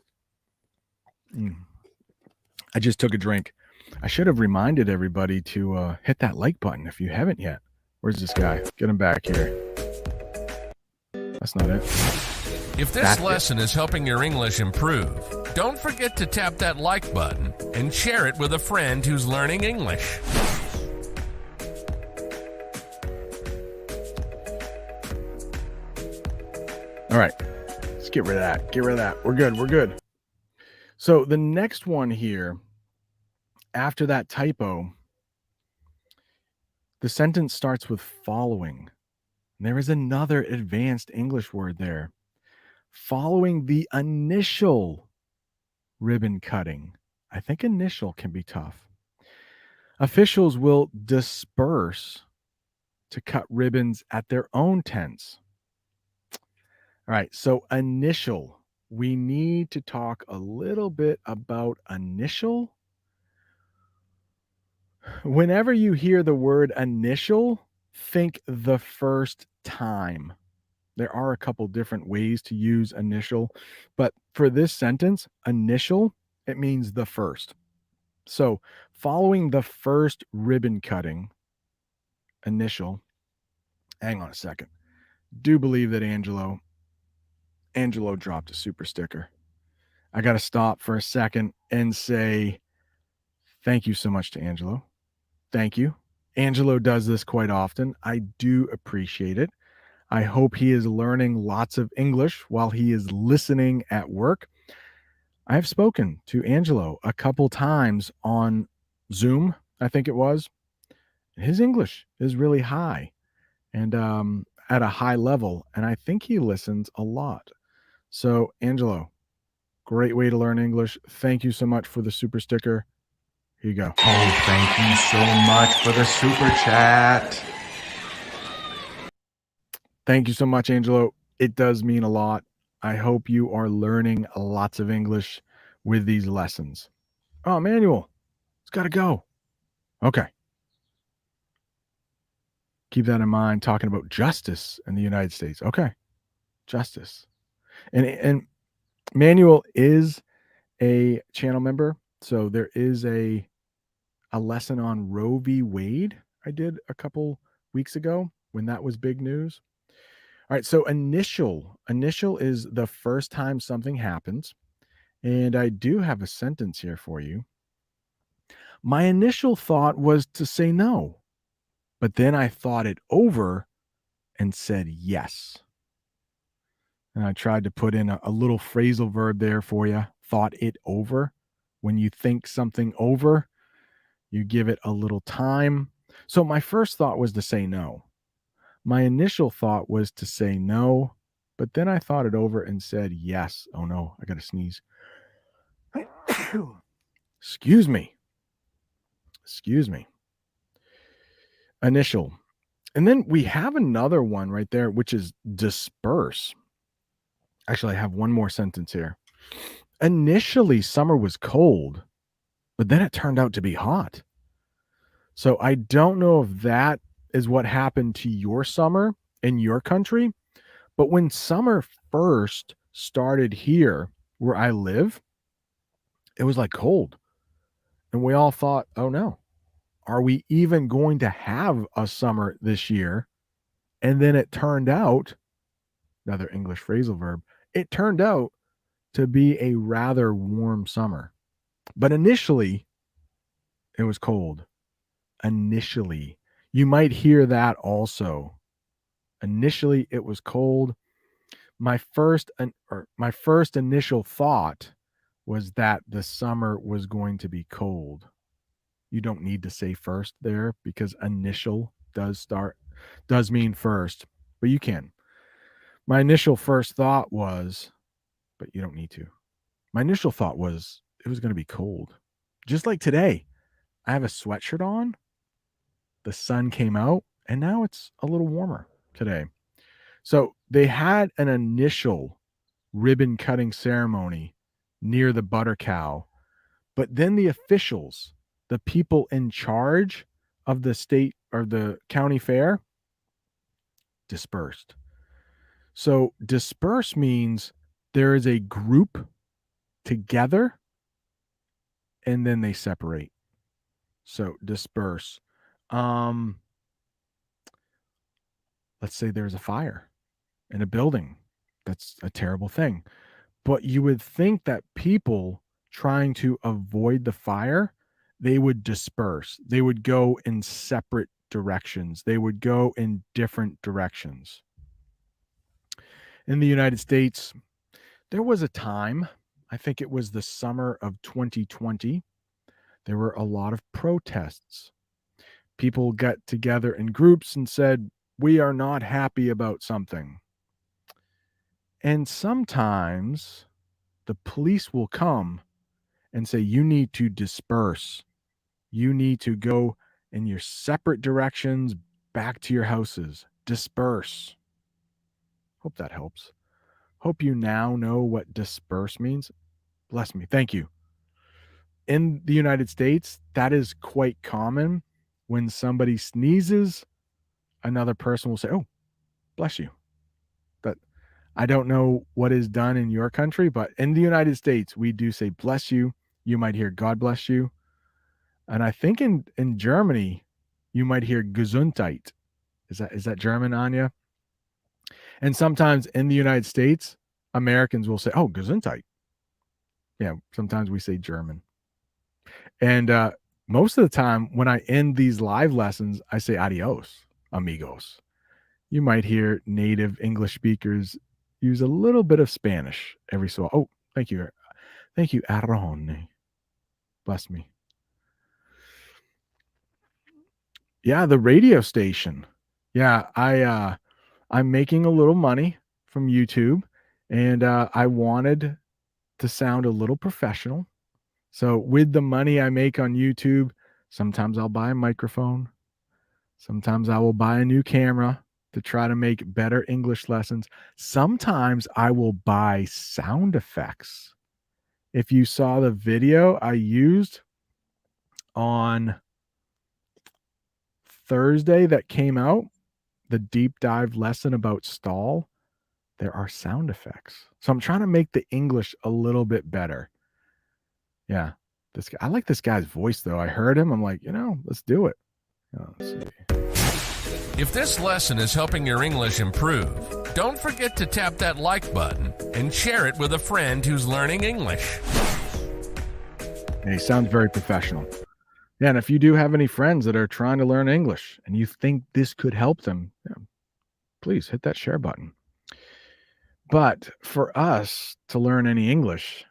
Speaker 1: I just took a drink. I should have reminded everybody to hit that like button if you haven't yet. Where's this guy? Get him back here. That's not it.
Speaker 3: If this lesson is helping your English improve, don't forget to tap that like button and share it with a friend who's learning English.
Speaker 1: All right, let's get rid of that. Get rid of that. We're good. We're good. So the next one here, after that typo, the sentence starts with following. There is another advanced English word there. Following the initial ribbon cutting. I think initial can be tough. Officials will disperse to cut ribbons at their own tents. All right, so initial. We need to talk a little bit about initial. Whenever you hear the word initial, think the first time. There are a couple different ways to use initial, but for this sentence, initial, it means the first. So, following the first ribbon cutting, initial, hang on a second. Do believe that Angelo dropped a super sticker. I got to stop for a second and say thank you so much to Angelo. Thank you. Angelo does this quite often. I do appreciate it. I hope he is learning lots of English while he is listening at work. I have spoken to Angelo a couple times on Zoom, I think it was. His English is really high and at a high level, and I think he listens a lot. So, Angelo, great way to learn English. Thank you so much for the super sticker. Here you go.
Speaker 2: Oh, thank you so much for the super chat.
Speaker 1: Thank you so much, Angelo. It does mean a lot. I hope you are learning lots of English with these lessons. Oh, Manuel, it's got to go. Okay. Keep that in mind, talking about justice in the United States. Okay. Justice. And Manuel is a channel member. So there is a lesson on Roe v. Wade I did a couple weeks ago when that was big news. All right, so initial is the first time something happens. And I do have a sentence here for you. My initial thought was to say no, but then I thought it over and said yes. And I tried to put in a little phrasal verb there for you. Thought it over. When you think something over, you give it a little time. So my first thought was to say no. My initial thought was to say no, but then I thought it over and said yes. Oh no, I got to sneeze. Excuse me. Initial. And then we have another one right there, which is disperse. Actually, I have one more sentence here. Initially, summer was cold, but then it turned out to be hot. So I don't know if that is what happened to your summer in your country, but when summer first started here where I live, it was like cold. And we all thought, oh no, are we even going to have a summer this year? And then it turned out, another English phrasal verb, it turned out to be a rather warm summer. But initially, it was cold. Initially, you might hear that also. Initially, it was cold. My first initial thought was that the summer was going to be cold. You don't need to say first there because initial does mean first, but you can. My initial first thought was, but you don't need to. My initial thought was it was going to be cold. Just like today, I have a sweatshirt on. The sun came out and now it's a little warmer today. So they had an initial ribbon cutting ceremony near the butter cow, but then the officials, the people in charge of the state or the county fair, dispersed. So disperse means there is a group together and then they separate. So disperse. Let's say there's a fire in a building. That's a terrible thing. But you would think that people trying to avoid the fire, they would disperse. They would go in separate directions. They would go in different directions. In the United States, there was a time, I think it was the summer of 2020, there were a lot of protests. People got together in groups and said, we are not happy about something. And sometimes the police will come and say, you need to disperse. You need to go in your separate directions back to your houses. Disperse. Hope that helps. Hope you now know what disperse means. Bless me. Thank you. In the United States, that is quite common. When somebody sneezes, another person will say, oh, bless you. I don't know what is done in your country, but in the United States, we do say bless you. You might hear God bless you. And I think in Germany, you might hear Gesundheit. Is that German, Anya? And sometimes in the United States, Americans will say, "Oh, Gesundheit." Yeah, sometimes we say German. And most of the time when I end these live lessons, I say adios, amigos. You might hear native English speakers use a little bit of Spanish every so. Oh, thank you. Thank you, Aaron. Bless me. Yeah, the radio station. Yeah, I'm making a little money from YouTube, and I wanted to sound a little professional. So with the money I make on YouTube, sometimes I'll buy a microphone. Sometimes I will buy a new camera to try to make better English lessons. Sometimes I will buy sound effects. If you saw the video I used on Thursday that came out, the deep dive lesson about stall, there are sound effects. So I'm trying to make the English a little bit better. Yeah. This guy, I like this guy's voice though. I heard him. I'm like, let's do it. Let's see.
Speaker 3: If this lesson is helping your English improve, don't forget to tap that like button and share it with a friend who's learning English.
Speaker 1: He sounds very professional. Yeah, and if you do have any friends that are trying to learn English and you think this could help them, please hit that share button. But for us to learn any English,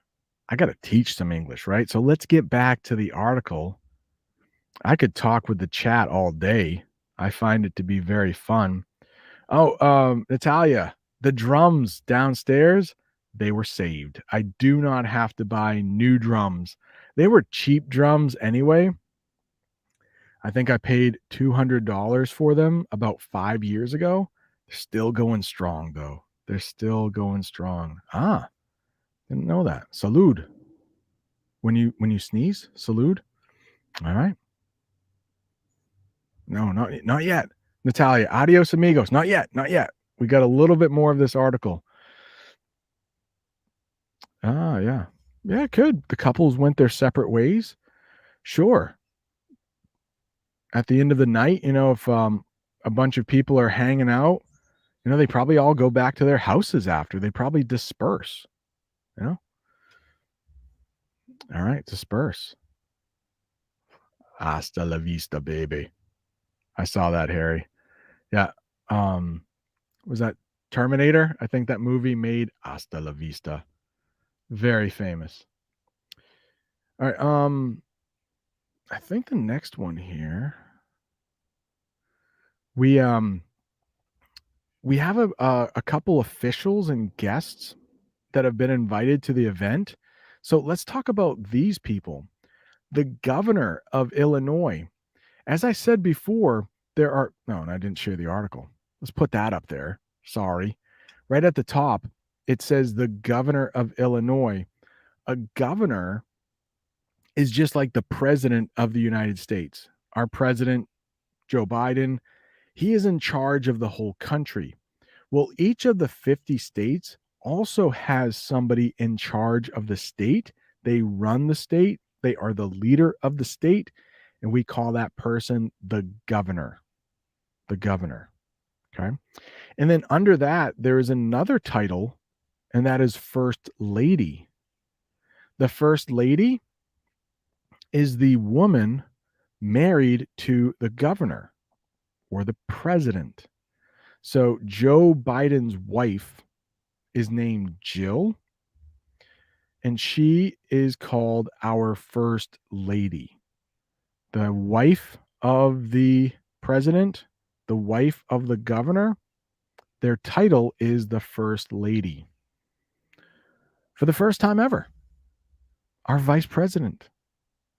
Speaker 1: I got to teach some English, right? So let's get back to the article. I could talk with the chat all day. I find it to be very fun. Oh, Natalia, the drums downstairs, they were saved. I do not have to buy new drums. They were cheap drums anyway. I think I paid $200 for them about 5 years ago. They're still going strong, though. They're still going strong. Didn't know that. Salud. When you sneeze, salud. All right. No, not yet. Natalia, adios amigos. Not yet. We got a little bit more of this article. Yeah. Yeah, it could. The couples went their separate ways. Sure. At the end of the night, if a bunch of people are hanging out, they probably all go back to their houses after. They probably disperse. All right, disperse. Hasta la vista, baby. I saw that, Harry. Yeah. Was that Terminator? I think that movie made Hasta la vista. Very famous. All right. I think the next one here. We have a couple officials and guests that have been invited to the event. So let's talk about these people. The governor of Illinois. As I said before, and I didn't share the article. Let's put that up there. Sorry. Right at the top, it says the governor of Illinois. A governor is just like the president of the United States. Our president, Joe Biden, he is in charge of the whole country. Well, each of the 50 states also has somebody in charge of the state. They run the state. They are the leader of the state. And we call that person the governor. The governor. Okay. And then under that, there is another title, and that is First Lady. The First Lady is the woman married to the governor or the president. So Joe Biden's wife is named Jill, and she is called our First Lady. The wife of the president, the wife of the governor, their title is the First Lady. For the first time ever, our vice president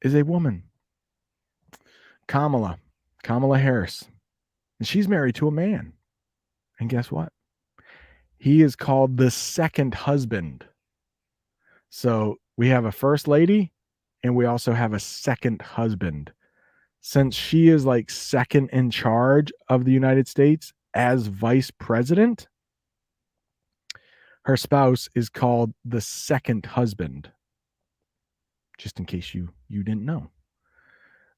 Speaker 1: is a woman, Kamala Harris, and she's married to a man. And guess what? He is called the second husband. So we have a first lady and we also have a second husband. Since she is like second in charge of the United States as vice president, Her spouse is called the second husband, just in case you didn't know.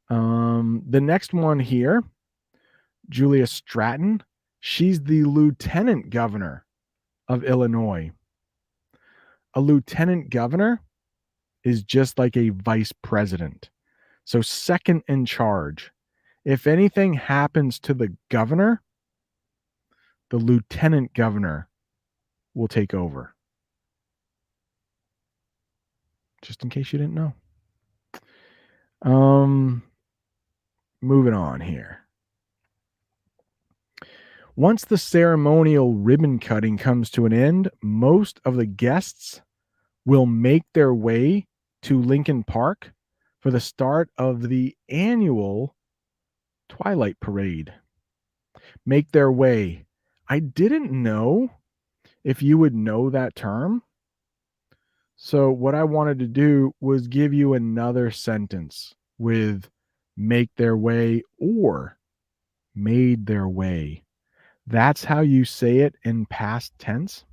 Speaker 1: The next one here, Julia Stratton, she's the lieutenant governor of Illinois. A lieutenant governor is just like a vice president. So second in charge. If anything happens to the governor, the lieutenant governor will take over. Just in case you didn't know. Moving on here. Once the ceremonial ribbon cutting comes to an end, most of the guests will make their way to Lincoln Park for the start of the annual Twilight Parade. Make their way. I didn't know if you would know that term. So what I wanted to do was give you another sentence with make their way or made their way. That's how you say it in past tense.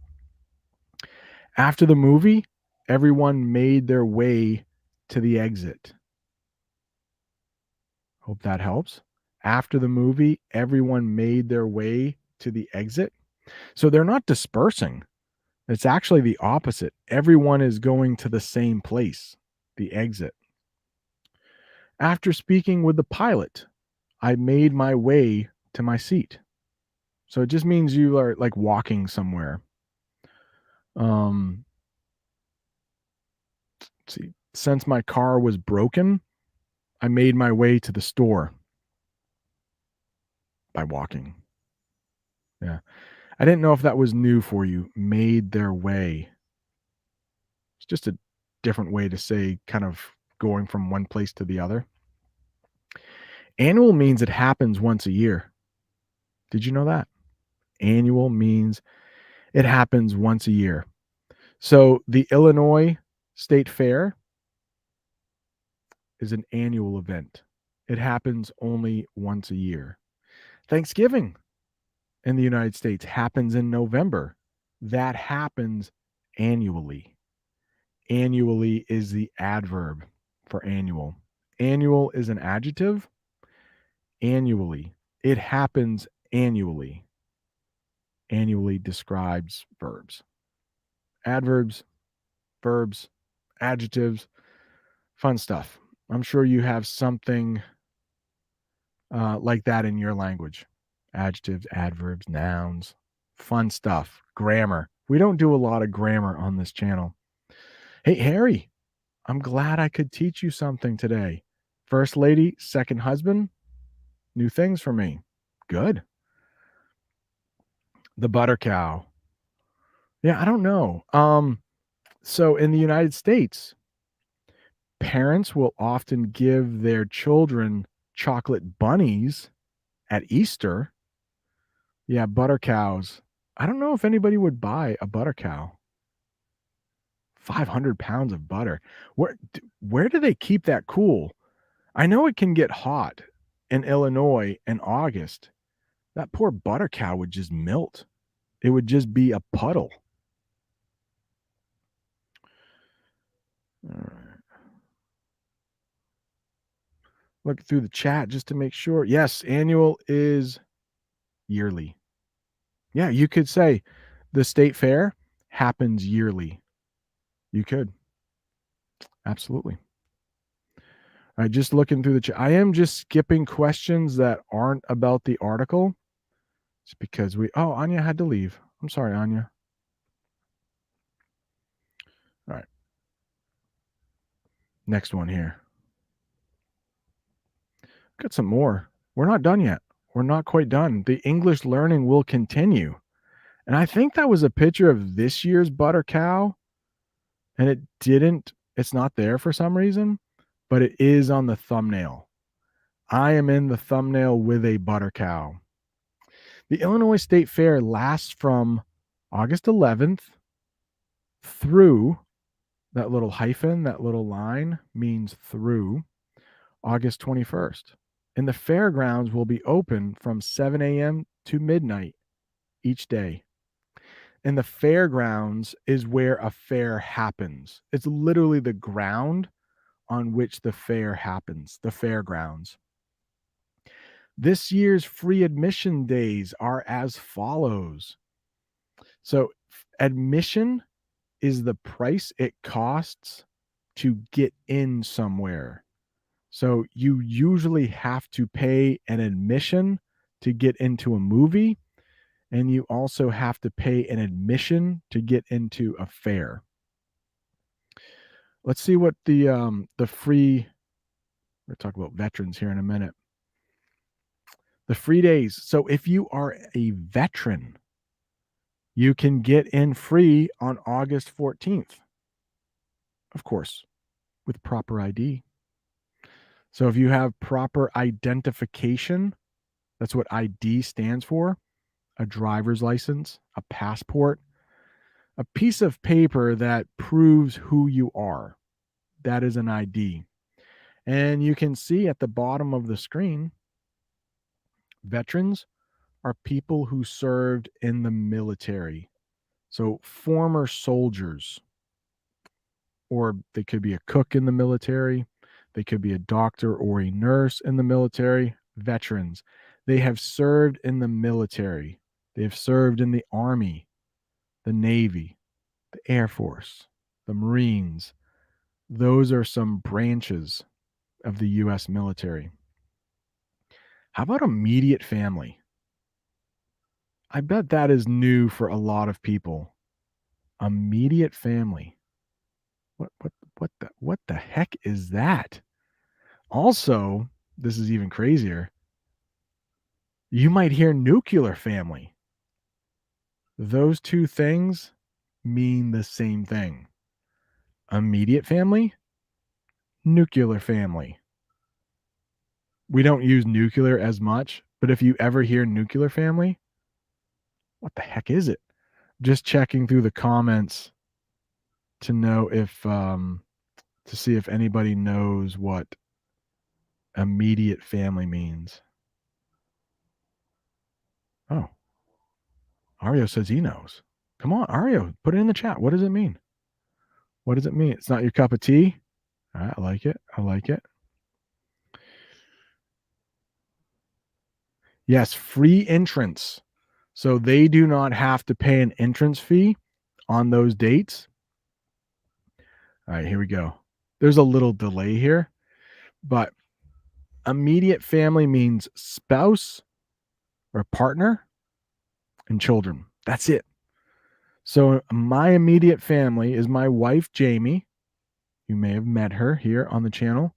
Speaker 1: After the movie, everyone made their way to the exit. Hope that helps. After the movie, everyone made their way to the exit. So they're not dispersing. It's actually the opposite. Everyone is going to the same place, the exit. After speaking with the pilot, I made my way to my seat. So it just means you are like walking somewhere. Let's see. Since my car was broken, I made my way to the store by walking. Yeah. I didn't know if that was new for you. Made their way. It's just a different way to say kind of going from one place to the other. Annual means it happens once a year. Did you know that? Annual means it happens once a year. So the Illinois State Fair is an annual event. It happens only once a year. Thanksgiving in the United States happens in November. That happens annually. Annually is the adverb for annual. Annual is an adjective. Annually. It happens annually. Annually describes verbs. Adverbs, verbs, adjectives, fun stuff. I'm sure you have something like that in your language. Adjectives, adverbs, nouns, fun stuff. Grammar. We don't do a lot of grammar on this channel. Hey, Harry, I'm glad I could teach you something today. First lady, second husband, new things for me. Good. The butter cow. Yeah, I don't know. So in the United States, parents will often give their children chocolate bunnies at Easter. Yeah, butter cows. I don't know if anybody would buy a butter cow. 500 pounds of butter. Where do they keep that cool? I know it can get hot in Illinois in August. That poor butter cow would just melt. It would just be a puddle. All right. Look through the chat just to make sure. Yes, annual is yearly. Yeah, you could say the state fair happens yearly. You could. Absolutely. All right, just looking through the chat. I am just skipping questions that aren't about the article. It's because Anya had to leave. I'm sorry, Anya. All right. Next one here. Got some more. We're not done yet. We're not quite done. The English learning will continue. And I think that was a picture of this year's butter cow. And it's not there for some reason, but it is on the thumbnail. I am in the thumbnail with a butter cow. The Illinois State Fair lasts from August 11th through, that little hyphen, that little line means through, August 21st. And the fairgrounds will be open from 7 a.m. to midnight each day. And the fairgrounds is where a fair happens. It's literally the ground on which the fair happens, the fairgrounds. This year's free admission days are as follows. So, admission is the price it costs to get in somewhere. So, you usually have to pay an admission to get into a movie, and you also have to pay an admission to get into a fair. Let's see what the free. We're talking about veterans here in a minute. The free days. So if you are a veteran, you can get in free on August 14th. Of course, with proper ID. So if you have proper identification, that's what ID stands for, a driver's license, a passport, a piece of paper that proves who you are. That is an ID. And you can see at the bottom of the screen, veterans are people who served in the military. So former soldiers, or they could be a cook in the military, they could be a doctor or a nurse in the military, veterans. They have served in the military. They have served in the Army, the Navy, the Air Force, the Marines. Those are some branches of the U.S. military. How about immediate family? I bet that is new for a lot of people. Immediate family. What the heck is that? Also, this is even crazier. You might hear nuclear family. Those two things mean the same thing. Immediate family, nuclear family. We don't use nuclear as much, but if you ever hear nuclear family, what the heck is it? Just checking through the comments to know if to see if anybody knows what immediate family means. Oh, Ario says he knows. Come on, Ario, put it in the chat. What does it mean? What does it mean? It's not your cup of tea? All right, I like it. I like it. Yes, free entrance. So they do not have to pay an entrance fee on those dates. All right, here we go. There's a little delay here, but immediate family means spouse or partner and children. That's it. So my immediate family is my wife, Jamie. You may have met her here on the channel,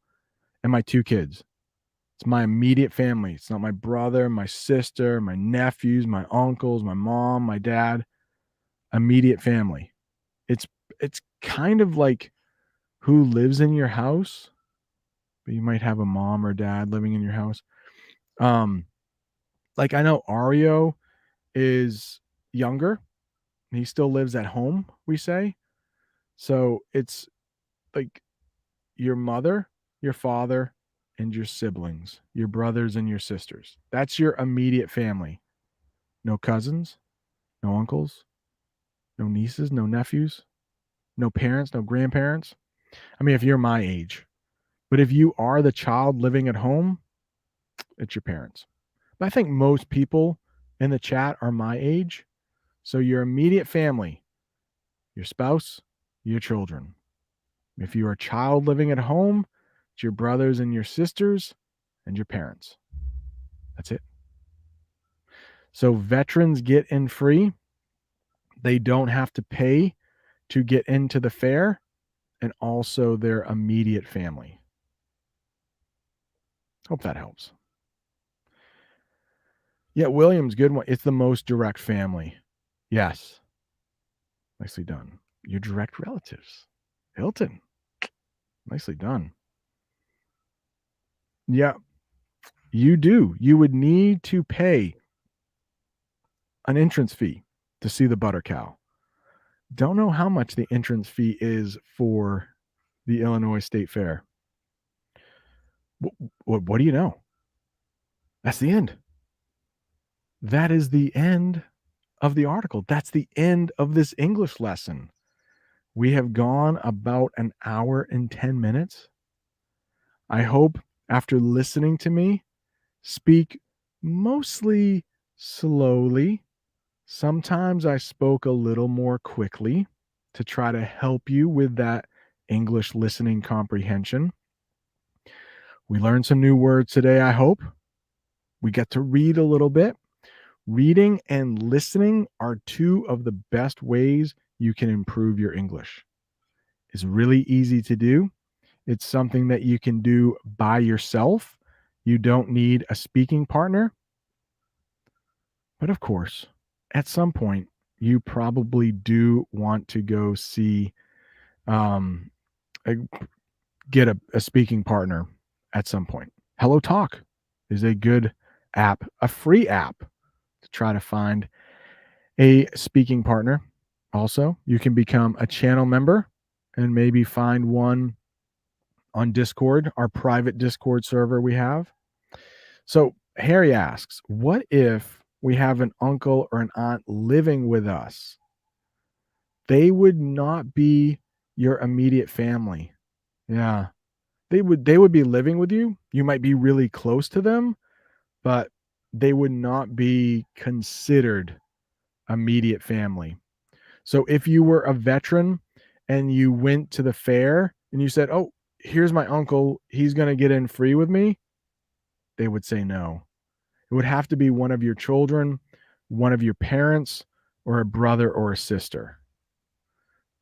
Speaker 1: and my two kids. It's my immediate family. It's not my brother, my sister, my nephews, my uncles, my mom, my dad. Immediate family. It's kind of like who lives in your house, but you might have a mom or dad living in your house. Like I know Ario is younger. He still lives at home, we say. So it's like your mother, your father, and your siblings, your brothers and your sisters. That's your immediate family. No cousins, no uncles, no nieces, no nephews, no parents, no grandparents. I mean, if you're my age, but if you are the child living at home, it's your parents. But I think most people in the chat are my age. So your immediate family, your spouse, your children. If you are a child living at home, it's your brothers and your sisters and your parents. That's it. So veterans get in free. They don't have to pay to get into the fair, and also their immediate family. Hope that helps. Yeah, Williams, good one. It's the most direct family. Yes. Nicely done. Your direct relatives. Hilton. Nicely done. Yeah, you do. You would need to pay an entrance fee to see the butter cow. Don't know how much the entrance fee is for the Illinois State Fair. What do you know? That's the end. That is the end of the article. That's the end of this English lesson. We have gone about an hour and 10 minutes. I hope after listening to me speak mostly slowly. Sometimes I spoke a little more quickly to try to help you with that English listening comprehension. We learned some new words today, I hope. We get to read a little bit. Reading and listening are two of the best ways you can improve your English. It's really easy to do. It's something that you can do by yourself. You don't need a speaking partner. But of course, at some point, you probably do want to go see, um, a, get a speaking partner at some point. Hello Talk is a good app, a free app to try to find a speaking partner. Also, you can become a channel member and maybe find one on Discord, our private Discord server we have. So Harry asks, what if we have an uncle or an aunt living with us? They would not be your immediate family. Yeah. They would be living with you. You might be really close to them, but they would not be considered immediate family. So if you were a veteran and you went to the fair and you said, "Oh, here's my uncle, he's going to get in free with me," they would say no. It would have to be one of your children, one of your parents, or a brother or a sister.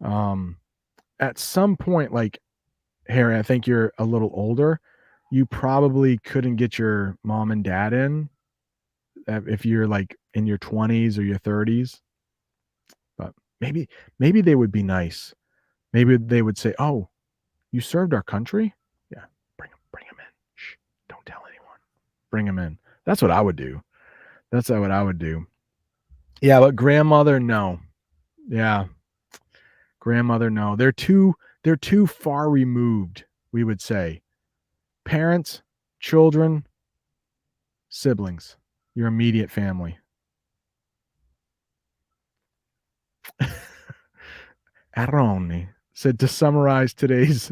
Speaker 1: At some point, like Harry, I think you're a little older. You probably couldn't get your mom and dad in if you're like in your 20s or your 30s. But maybe they would be nice. Maybe they would say, "Oh, you served our country? Yeah, bring him in. Shh, don't tell anyone. Bring him in." That's what I would do. That's what I would do. Yeah, but grandmother, no. Yeah, grandmother, no. They're too far removed, we would say. Parents, children, siblings, your immediate family. Aroni said, to summarize today's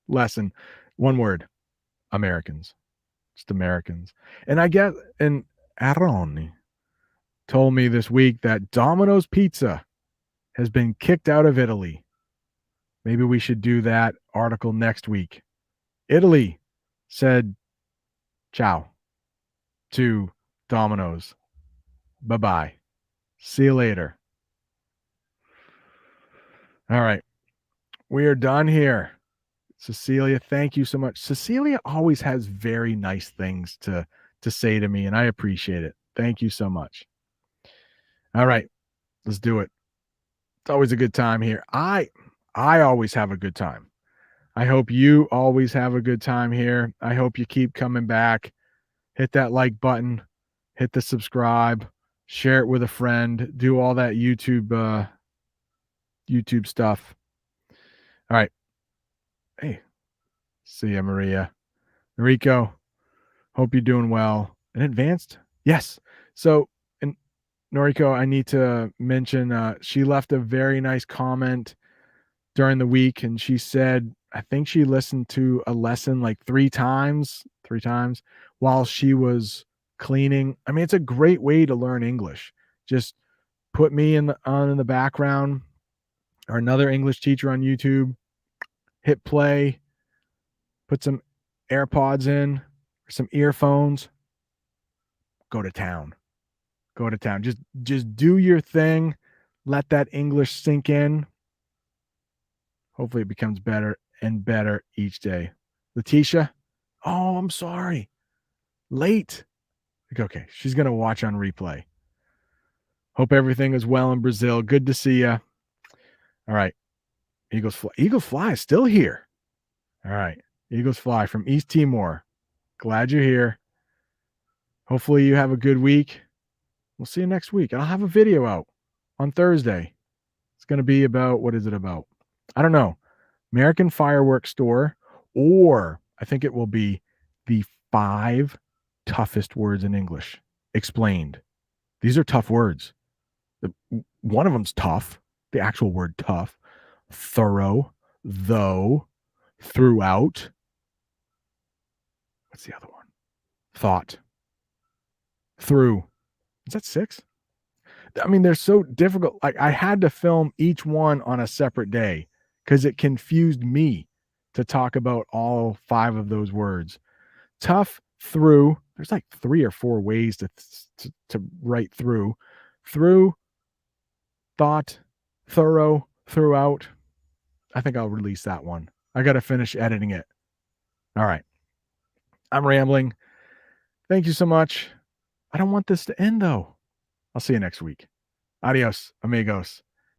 Speaker 1: lesson, one word: Americans. Just Americans. And Aroni told me this week that Domino's Pizza has been kicked out of Italy. Maybe we should do that article next week. Italy said ciao to Domino's. Bye-bye. See you later. All right. We are done here. Cecilia, thank you so much. Cecilia always has very nice things to say to me, and I appreciate it. Thank you so much. All right. Let's do it. It's always a good time here. I always have a good time. I hope you always have a good time here. I hope you keep coming back. Hit that like button, hit the subscribe, share it with a friend, do all that YouTube stuff. All right. Hey, see ya, Maria. Rico, hope you're doing well. And advanced? Yes. So, and Noriko, I need to mention, she left a very nice comment during the week, and she said, I think she listened to a lesson like three times while she was cleaning. I mean, it's a great way to learn English. Just put me in the background or another English teacher on YouTube, hit play, put some AirPods in or some earphones, go to town. Go to town. Just do your thing. Let that English sink in. Hopefully it becomes better and better each day. Letitia, oh, I'm sorry. Late. Okay, she's going to watch on replay. Hope everything is well in Brazil. Good to see you. All right. Eagles Fly is still here. All right. Eagles Fly from East Timor. Glad you're here. Hopefully you have a good week. We'll see you next week. I'll have a video out on Thursday. It's going to be about, what is it about? I don't know. American Fireworks Store, or I think it will be the 5 toughest words in English explained. These are tough words. One of them's tough, the actual word tough, thorough, though, throughout. What's the other one? Thought, through. Is that 6? I mean, they're so difficult. Like, I had to film each one on a separate day because it confused me to talk about all 5 of those words. Tough, through. There's like 3 or 4 ways to write through. Through, thought, thorough, throughout. I think I'll release that one. I got to finish editing it. All right. I'm rambling. Thank you so much. I don't want this to end, though. I'll see you next week. Adios, amigos.